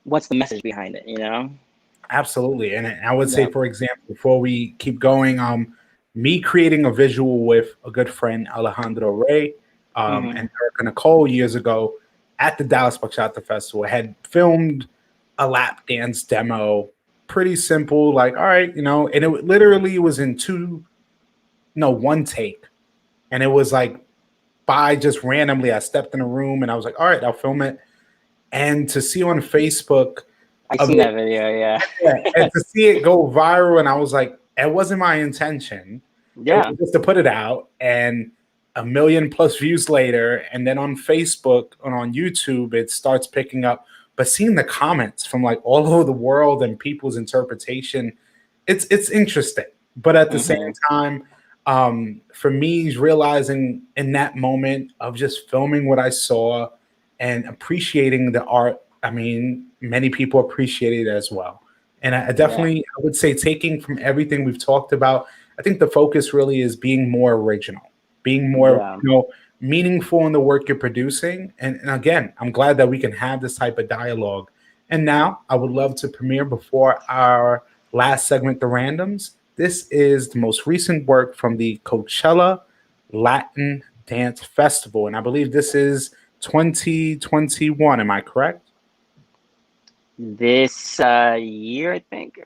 S4: what's the message behind it, you know?
S3: absolutely. And I would say,
S4: Yeah.
S3: for example, before we keep going, me creating a visual with a good friend, Alejandro Ray,
S4: Hmm.
S3: and Erica Nicole years ago at the Dallas Bachata Festival, had filmed a lap dance demo. Pretty simple, like, all right, you know, and it literally was in one take. And it was like, by just randomly, I stepped in a room and I was like, all right, I'll film it. And to see on Facebook
S4: I
S3: of
S4: seen
S3: it,
S4: that video, yeah.
S3: yeah, and to see it go viral, and I was like, It wasn't my intention. It
S4: Yeah.
S3: was just to put it out, and 1 million+ views later, and then on Facebook and on YouTube, it starts picking up. But seeing the comments from like all over the world and people's interpretation, it's interesting. But at the same time, for me, realizing in that moment of just filming what I saw and appreciating the art, I mean, many people appreciate it as well. And I definitely, I would say, taking from everything we've talked about, I think the focus really is being more original, being more,
S4: Yeah.
S3: meaningful in the work you're producing. And again, I'm glad that we can have this type of dialogue. And now I would love to premiere before our last segment, the randoms. This is the most recent work from the Coachella Latin Dance Festival. And I believe this is 2021. Am I correct?
S4: This year, I think.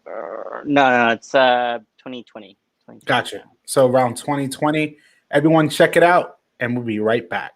S4: No, it's 2020.
S3: Gotcha. So around 2020, everyone check it out, and we'll be right back.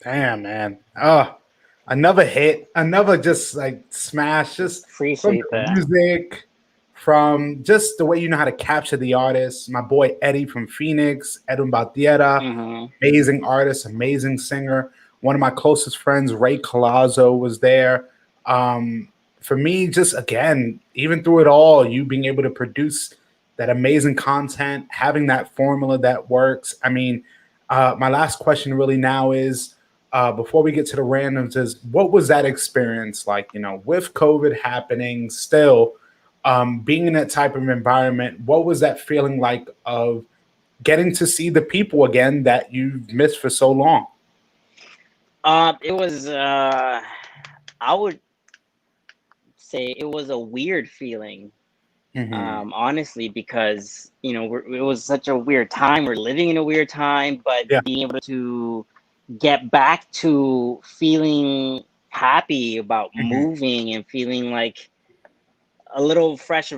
S3: Damn, man. Oh, another hit, another just like smash, just from
S4: Appreciate
S3: the
S4: that.
S3: music, from just the way you know how to capture the artist. My boy Eddie from Phoenix, Edwin Batiera, amazing artist, amazing singer. One of my closest friends, Ray Colazzo, was there. For me, just again, even through it all, you being able to produce that amazing content, having that formula that works. I mean, my last question really now is, before we get to the randoms, is what was that experience like? With COVID happening, still being in that type of environment, what was that feeling like of getting to see the people again that you've missed for so long?
S4: It was. I would say it was a weird feeling. Honestly, because it was such a weird time. We're living in a weird time, but
S3: Yeah.
S4: being able to get back to feeling happy about moving and feeling like a little fresh,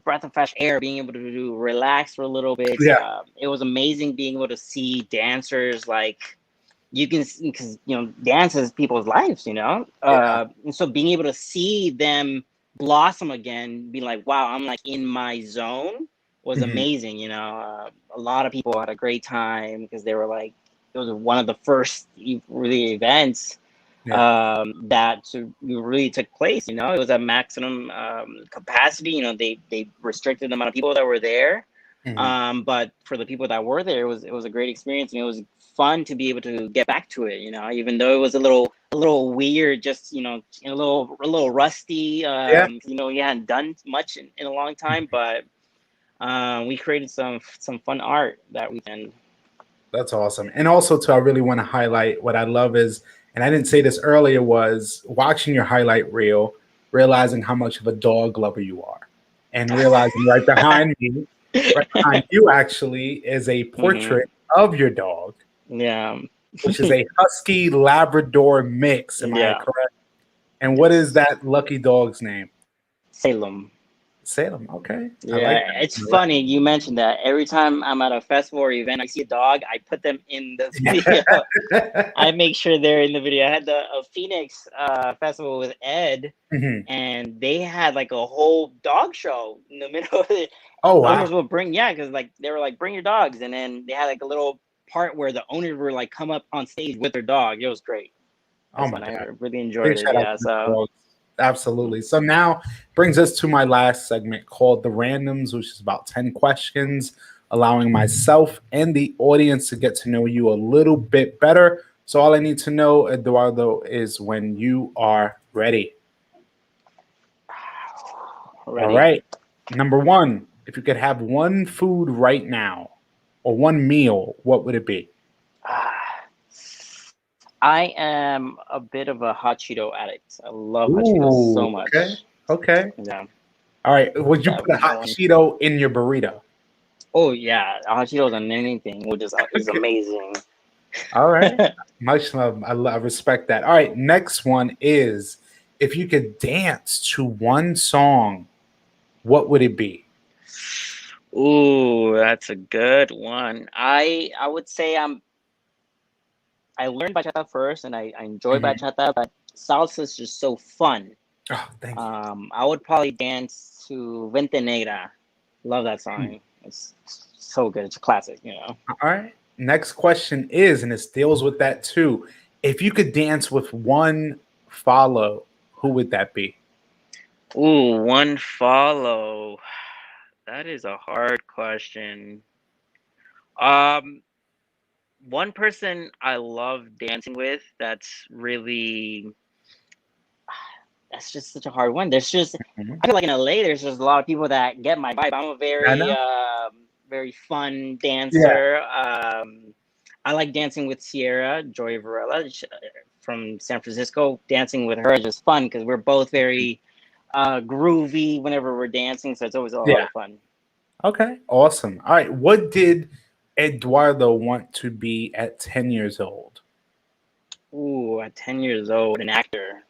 S4: breath of fresh air, being able to relax for a little bit.
S3: Yeah.
S4: It was amazing being able to see dancers like you can, because dance is people's lives,
S3: Yeah.
S4: and so being able to see them blossom again, be like, wow, I'm like in my zone, was amazing. A lot of people had a great time because they were like, it was one of the first really events that really took place. It was at maximum capacity. They restricted the amount of people that were there. But for the people that were there, it was a great experience, and it was fun to be able to get back to it. Even though it was a little weird, just a little rusty.
S3: Yeah.
S4: You hadn't done much in a long time, but we created some fun art that weekend.
S3: That's awesome. And also, too, I really want to highlight what I love is, and I didn't say this earlier, was watching your highlight reel, realizing how much of a dog lover you are, and realizing right behind me, right behind you, actually, is a portrait of your dog,
S4: Yeah,
S3: which is a Husky Labrador mix. Am I
S4: yeah,
S3: correct? And what is that lucky dog's name?
S4: Salem.
S3: Salem. Okay, I
S4: Yeah,
S3: like
S4: it's
S3: that.
S4: funny you mentioned that. Every time I'm at a festival or event, I see a dog, I put them in the video. I make sure they're in the video. I had a Phoenix festival with Ed,
S3: Mhm.
S4: and they had like a whole dog show in the middle of it.
S3: Oh wow!
S4: Owners will bring, yeah, because like they were like, bring your dogs, and then they had like a little part where the owners were like come up on stage with their dog. It was great.
S3: Oh
S4: That's
S3: my
S4: when I
S3: god!
S4: really enjoyed
S3: Big
S4: it.
S3: shout out
S4: Yeah,
S3: to the
S4: so
S3: dogs. Absolutely. So now brings us to my last segment called the randoms, which is about 10 questions, allowing myself and the audience to get to know you a little bit better. So all I need to know, Eduardo, is when you are ready. All
S4: ready.
S3: right. Number one, if you could have one food right now or one meal, what would it be?
S4: Ah, I am a bit of a hot Cheeto addict. I love hot Cheetos
S3: Ooh,
S4: so
S3: okay.
S4: much.
S3: Okay.
S4: Yeah,
S3: All right. Would you
S4: that
S3: put a
S4: that
S3: hot
S4: one.
S3: Cheeto in your burrito?
S4: Oh yeah, hot Cheetos on anything would just is
S3: Okay.
S4: amazing.
S3: All right. Much love. I respect that. All right. Next one is if you could dance to one song, what would it be?
S4: Ooh, that's a good one. I would say I learned bachata first, and I enjoy
S3: Mhm.
S4: bachata, but salsa is just so fun.
S3: Oh, thank you.
S4: I would probably dance to Vente Negra. Love that
S3: Hmm.
S4: song. It's so good. It's a classic.
S3: All right. Next question is, and it deals with that too. If you could dance with one follow, who would that be?
S4: Ooh, one follow. That is a hard question. Um, One person I love dancing with that's just such a hard one.
S3: Mhm.
S4: I feel like in LA, there's just a lot of people that get my vibe. I'm a
S3: I
S4: very,
S3: know.
S4: very fun
S3: Yeah.
S4: dancer. I like dancing with Sierra Joy Varela from San Francisco. Dancing with her is just fun because we're both very groovy whenever we're dancing. So it's always a lot
S3: Yeah.
S4: of fun.
S3: Okay. Awesome. All right. What did Eduardo want to be at 10 years old?
S4: Ooh, at 10 years old, an actor.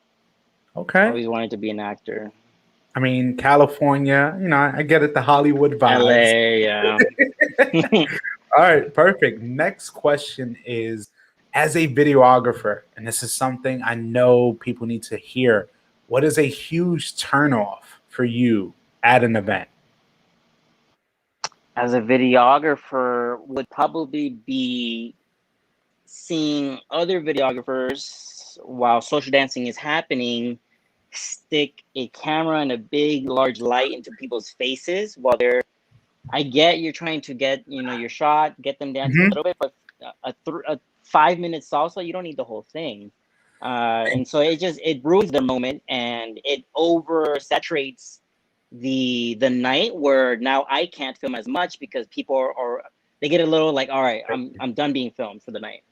S3: Okay.
S4: Always wanted to be an actor.
S3: I mean, California, I get it, the Hollywood vibes.
S4: LA, yeah.
S3: All right, perfect. Next question is as a videographer, and this is something I know people need to hear, what is a huge turnoff for you at an event?
S4: As a videographer, would probably be seeing other videographers while social dancing is happening stick a camera and a big large light into people's faces while they're I get you're trying to get your shot, get them dancing a
S3: Mhm.
S4: little bit, but a 5 minute salsa, you don't need the whole thing. And so it ruins the moment, and it oversaturates the night where now I can't film as much because people are they get a little like, all right, I'm done being filmed for the night.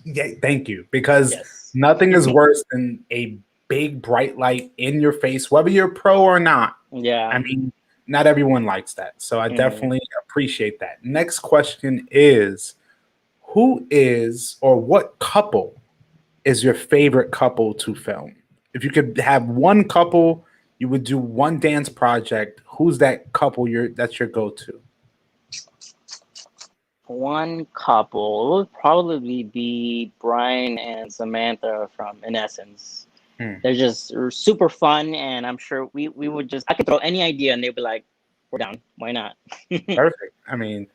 S3: Yeah, thank you. Because
S4: Yes.
S3: nothing is worse than a big bright light in your face, whether you're pro or not. I
S4: Yeah.
S3: mean, not everyone likes that. So I
S4: Mhm.
S3: definitely appreciate that. Next question is who is or what couple is your favorite couple to film? If you could have one couple, you would do one dance project. Who's that couple that's your go-to?
S4: One couple would probably be Brian and Samantha from In Essence.
S3: Hmm,
S4: They're just super fun, and I'm sure we would just I could throw any idea, and they'd be like, "We're down. Why not?"
S3: perfect. I mean,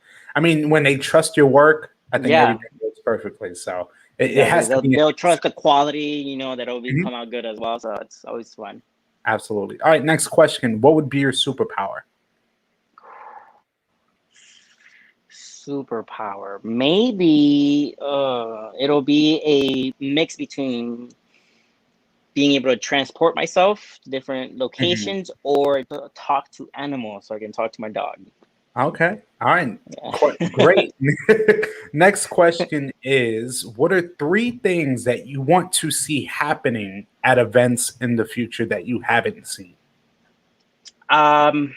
S3: when they trust your work, I think
S4: Yeah,
S3: everything goes perfectly. So it
S4: exactly.
S3: has to
S4: They'll
S3: be.
S4: they'll trust the quality, that'll be
S3: Mhm,
S4: come out good as well. So it's always fun.
S3: absolutely. All right, next question. What would be your superpower?
S4: Superpower. Maybe it'll be a mix between being able to transport myself to different
S3: Mhm.
S4: locations or to talk to animals so I can talk to my dog.
S3: Okay. All right.
S4: Yeah.
S3: Great. Next question is, what are three things that you want to see happening at events in the future that you haven't seen?
S4: um,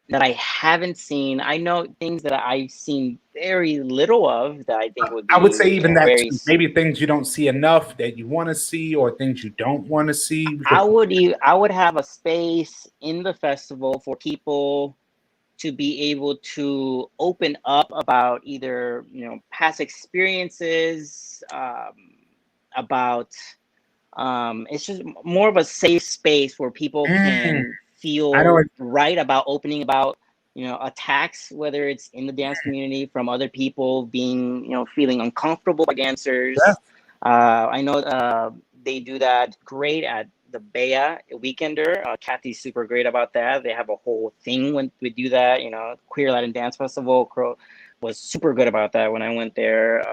S4: that I haven't seen. I know things that I've seen very little of that I think would
S3: I would
S4: be,
S3: say even that
S4: very.
S3: too. Maybe things you don't see enough that you want to see, or things you don't want to see. Because
S4: I would have a space in the festival for people to be able to open up about either past experiences, about it's just more of a safe space where people
S3: Mm,
S4: can
S3: I know
S4: feel
S3: it.
S4: right about opening about attacks, whether it's in the dance community from other people being feeling uncomfortable by
S3: Yeah.
S4: dancers. I know they do that great at the Bea Weekender. Kathy's super great about that. They have a whole thing when we do that. Queer Latin Dance Festival. Crow was super good about that when I went there.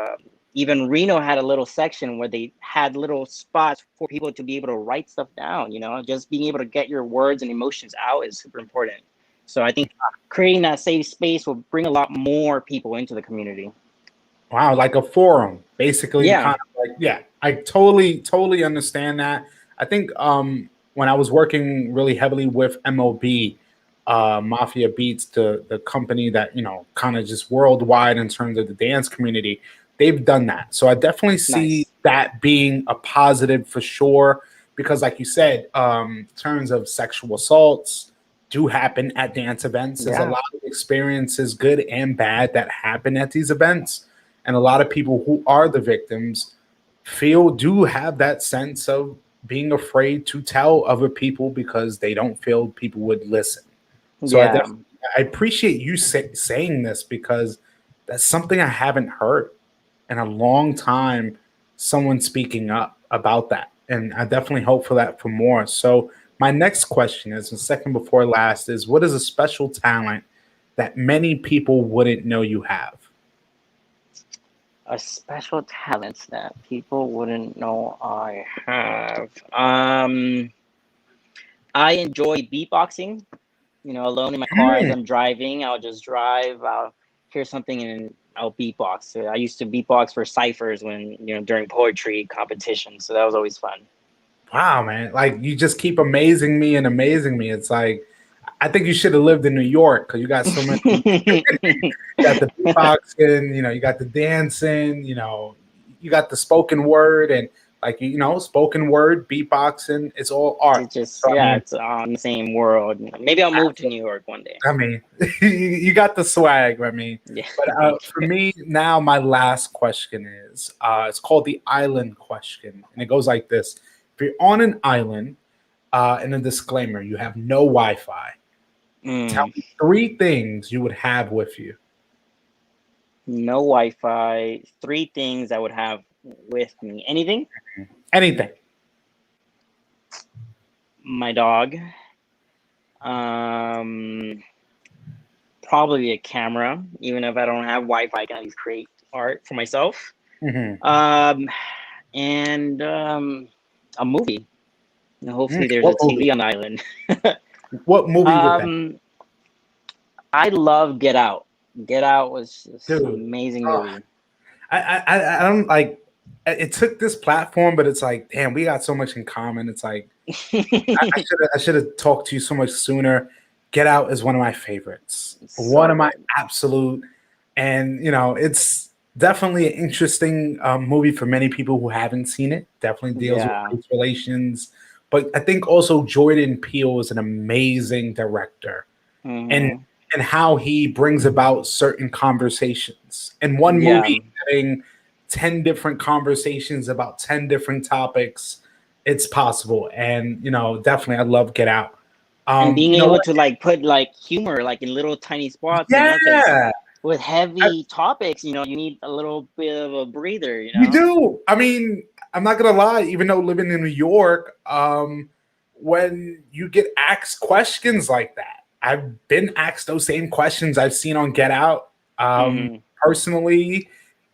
S4: Even Reno had a little section where they had little spots for people to be able to write stuff down. Just being able to get your words and emotions out is super important. So I think creating that safe space will bring a lot more people into the community.
S3: Wow, like a forum, basically,
S4: Yeah,
S3: kind of like, yeah, I totally understand that. I think when I was working really heavily with MOB, Mafia Beats, the company that, kind of just worldwide in terms of the dance community, they've done that. So I definitely see
S4: nice.
S3: that being a positive for sure, because like you said, in terms of sexual assaults do happen at dance events. There's a
S4: Yeah,
S3: lot of experiences, good and bad, that happen at these events, and a lot of people who are the victims do have that sense of being afraid to tell other people because they don't feel people would listen. So
S4: yeah,
S3: I appreciate you saying this, because that's something I haven't heard in a long time. Someone speaking up about that, and I definitely hope for that for more. So my next question is, the second before last, is what is a special talent that many people wouldn't know you have?
S4: a special talent that people wouldn't know I have. I enjoy beatboxing. Alone in my car as
S3: Mm.
S4: I'm driving, I'll just drive. I'll hear something and I'll beatbox. So I used to beatbox for ciphers when during poetry competitions. So that was always fun.
S3: Wow, man. Like, you just keep amazing me and amazing me. It's like, I think you should have lived in New York, because you got so many. You got the beatboxing, you got the dancing, you got the spoken word, and like, spoken word, beatboxing, it's all art.
S4: It just,
S3: So
S4: yeah, it's on the same world. Maybe I'll move to New York one day.
S3: I mean, you got the swag. I mean,
S4: Yeah,
S3: but
S4: thank
S3: for
S4: you.
S3: me now, my last question is, it's called the island question, and it goes like this: if you're on an island, in a disclaimer, you have no Wi-Fi. Tell
S4: Mm,
S3: me three things you would have with you.
S4: no Wi-Fi. Three things I would have with me. Anything?
S3: Anything.
S4: My dog. Um, Probably a camera. Even if I don't have Wi-Fi, I can at least create art for myself.
S3: Hmm.
S4: Um, and a movie. Hopefully, there's a
S3: What movie?
S4: TV on the island.
S3: What movie would that,
S4: um, I love Get Out. Get Out was just an
S3: dude?
S4: amazing
S3: Oh,
S4: movie.
S3: I don't like. It took this platform, but it's like, damn, we got so much in common. It's like, I should have talked to you so much sooner. Get Out is one of my favorites. One
S4: So
S3: of my
S4: good.
S3: absolute, and it's definitely an interesting movie for many people who haven't seen it. Definitely deals with
S4: Yeah.
S3: race relations, but I think also Jordan Peele is an amazing director, and
S4: Hmm.
S3: how he brings about certain conversations in one
S4: Yeah.
S3: movie, having 10 different conversations about 10 different topics. It's possible, and definitely I love Get Out.
S4: And being
S3: You know
S4: able
S3: what?
S4: to like put like humor like in little tiny spots, because
S3: Yeah,
S4: with
S3: I,
S4: heavy topics, you need a little bit of a breather.
S3: you do. I mean, I'm not gonna lie. Even though living in New York, when you get asked questions like that, I've been asked those same questions I've seen on Get Out, personally,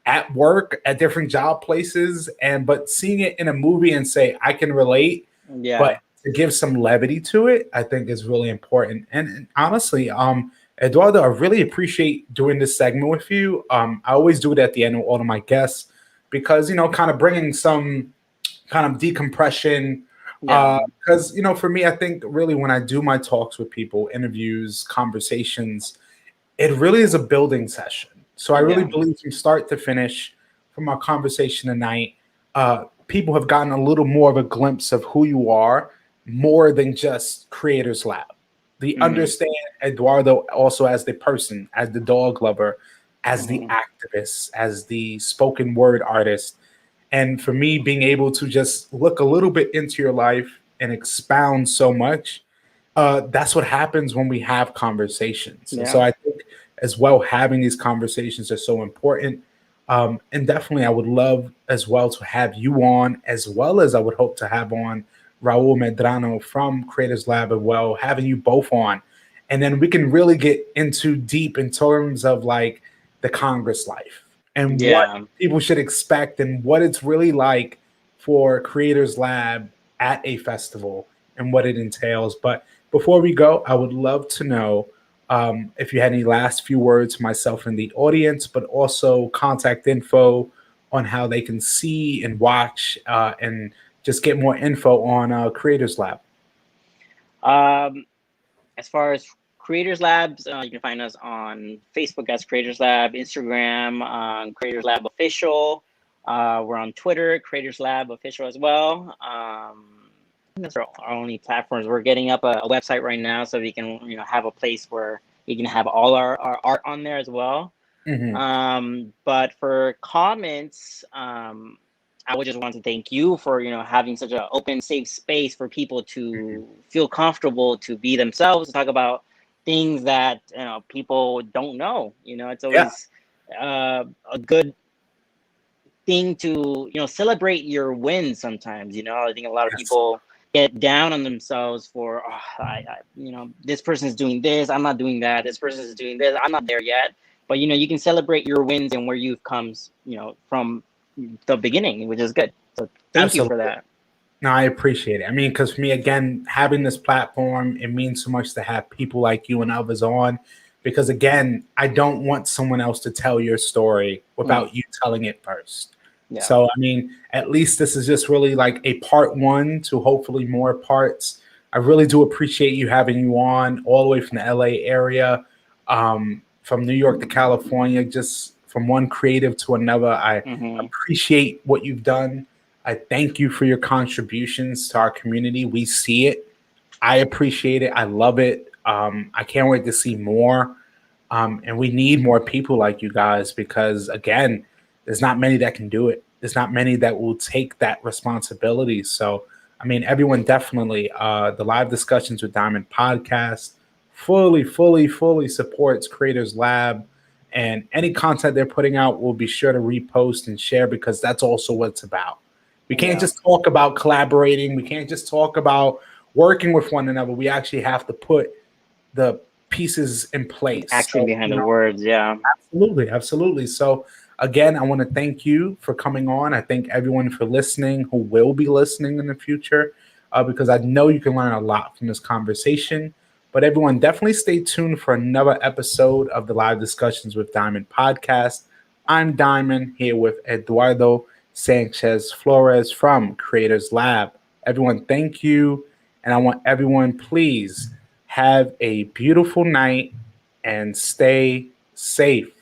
S3: at work, at different job places, but seeing it in a movie and say I can relate,
S4: Yeah.
S3: but to give some levity to it, I think is really important. And honestly, Eduardo, I really appreciate doing this segment with you. I always do it at the end of all of my guests because kind of bringing some kind of decompression.
S4: Yeah.
S3: Because for me, I think really when I do my talks with people, interviews, conversations, it really is a building session. So I really
S4: Yeah.
S3: believe from start to finish, from our conversation tonight, people have gotten a little more of a glimpse of who you are, more than just Creators Lab. They understand Eduardo also as the person, as the dog lover, as the activist, as the spoken word artist. And for me, being able to just look a little bit into your life and expound so much, that's what happens when we have conversations. And so
S4: Yeah.
S3: I think as well, having these conversations are so important. And definitely, I would love as well to have you on, as well as I would hope to have on Raul Medrano from Creators Lab as well, having you both on. And then we can really get into deep in terms of like the Congress life and what
S4: Yeah.
S3: people should expect and what it's really like for Creators Lab at a festival and what it entails. But before we go, I would love to know if you had any last few words for myself and the audience, but also contact info on how they can see and watch and just get more info on Creators Lab.
S4: Um, as far as Creators Labs, you can find us on Facebook as Creators Lab, Instagram Creators Lab Official. We're on Twitter, Creators Lab Official as well. Those are our only platforms. We're getting up a website right now so we can have a place where we can have all our art on there as well. But for comments, I would just want to thank you for having such an open, safe space for people to feel comfortable to be themselves, to talk about things that people don't know. It's always a good thing to celebrate your wins. Sometimes I think a lot of people get down on themselves for this person is doing this, I'm not doing that. This person is doing this, I'm not there yet. But you can celebrate your wins and where you've come from the beginning, which is good. So thank you for that.
S3: No, I appreciate it. I mean, because for me, again, having this platform, it means so much to have people like you and others on. Because again, I don't want someone else to tell your story without you telling it first.
S4: Yeah.
S3: So, I mean, at least this is just really like a part one to hopefully more parts. I really do appreciate you having you on all the way from the LA area, from New York to California, just from one creative to another. I appreciate what you've done. I thank you for your contributions to our community. We see it. I appreciate it. I love it. I can't wait to see more. And we need more people like you guys because, again, there's not many that can do it. There's not many that will take that responsibility. So, I mean, everyone definitely, the Live Discussions with Diamond podcast fully supports Creators Lab. And any content they're putting out, we'll be sure to repost and share because that's also what it's about. We can't just talk about collaborating. We can't just talk about working with one another. We actually have to put the pieces in place.
S4: Action behind the words, yeah.
S3: Absolutely. So again, I want to thank you for coming on. I thank everyone for listening who will be listening in the future because I know you can learn a lot from this conversation. But everyone, definitely stay tuned for another episode of the Live Discussions with Diamond podcast. I'm Diamond here with Eduardo Sanchez Flores from Creators Lab. Everyone, thank you. And I want everyone, please have a beautiful night and stay safe.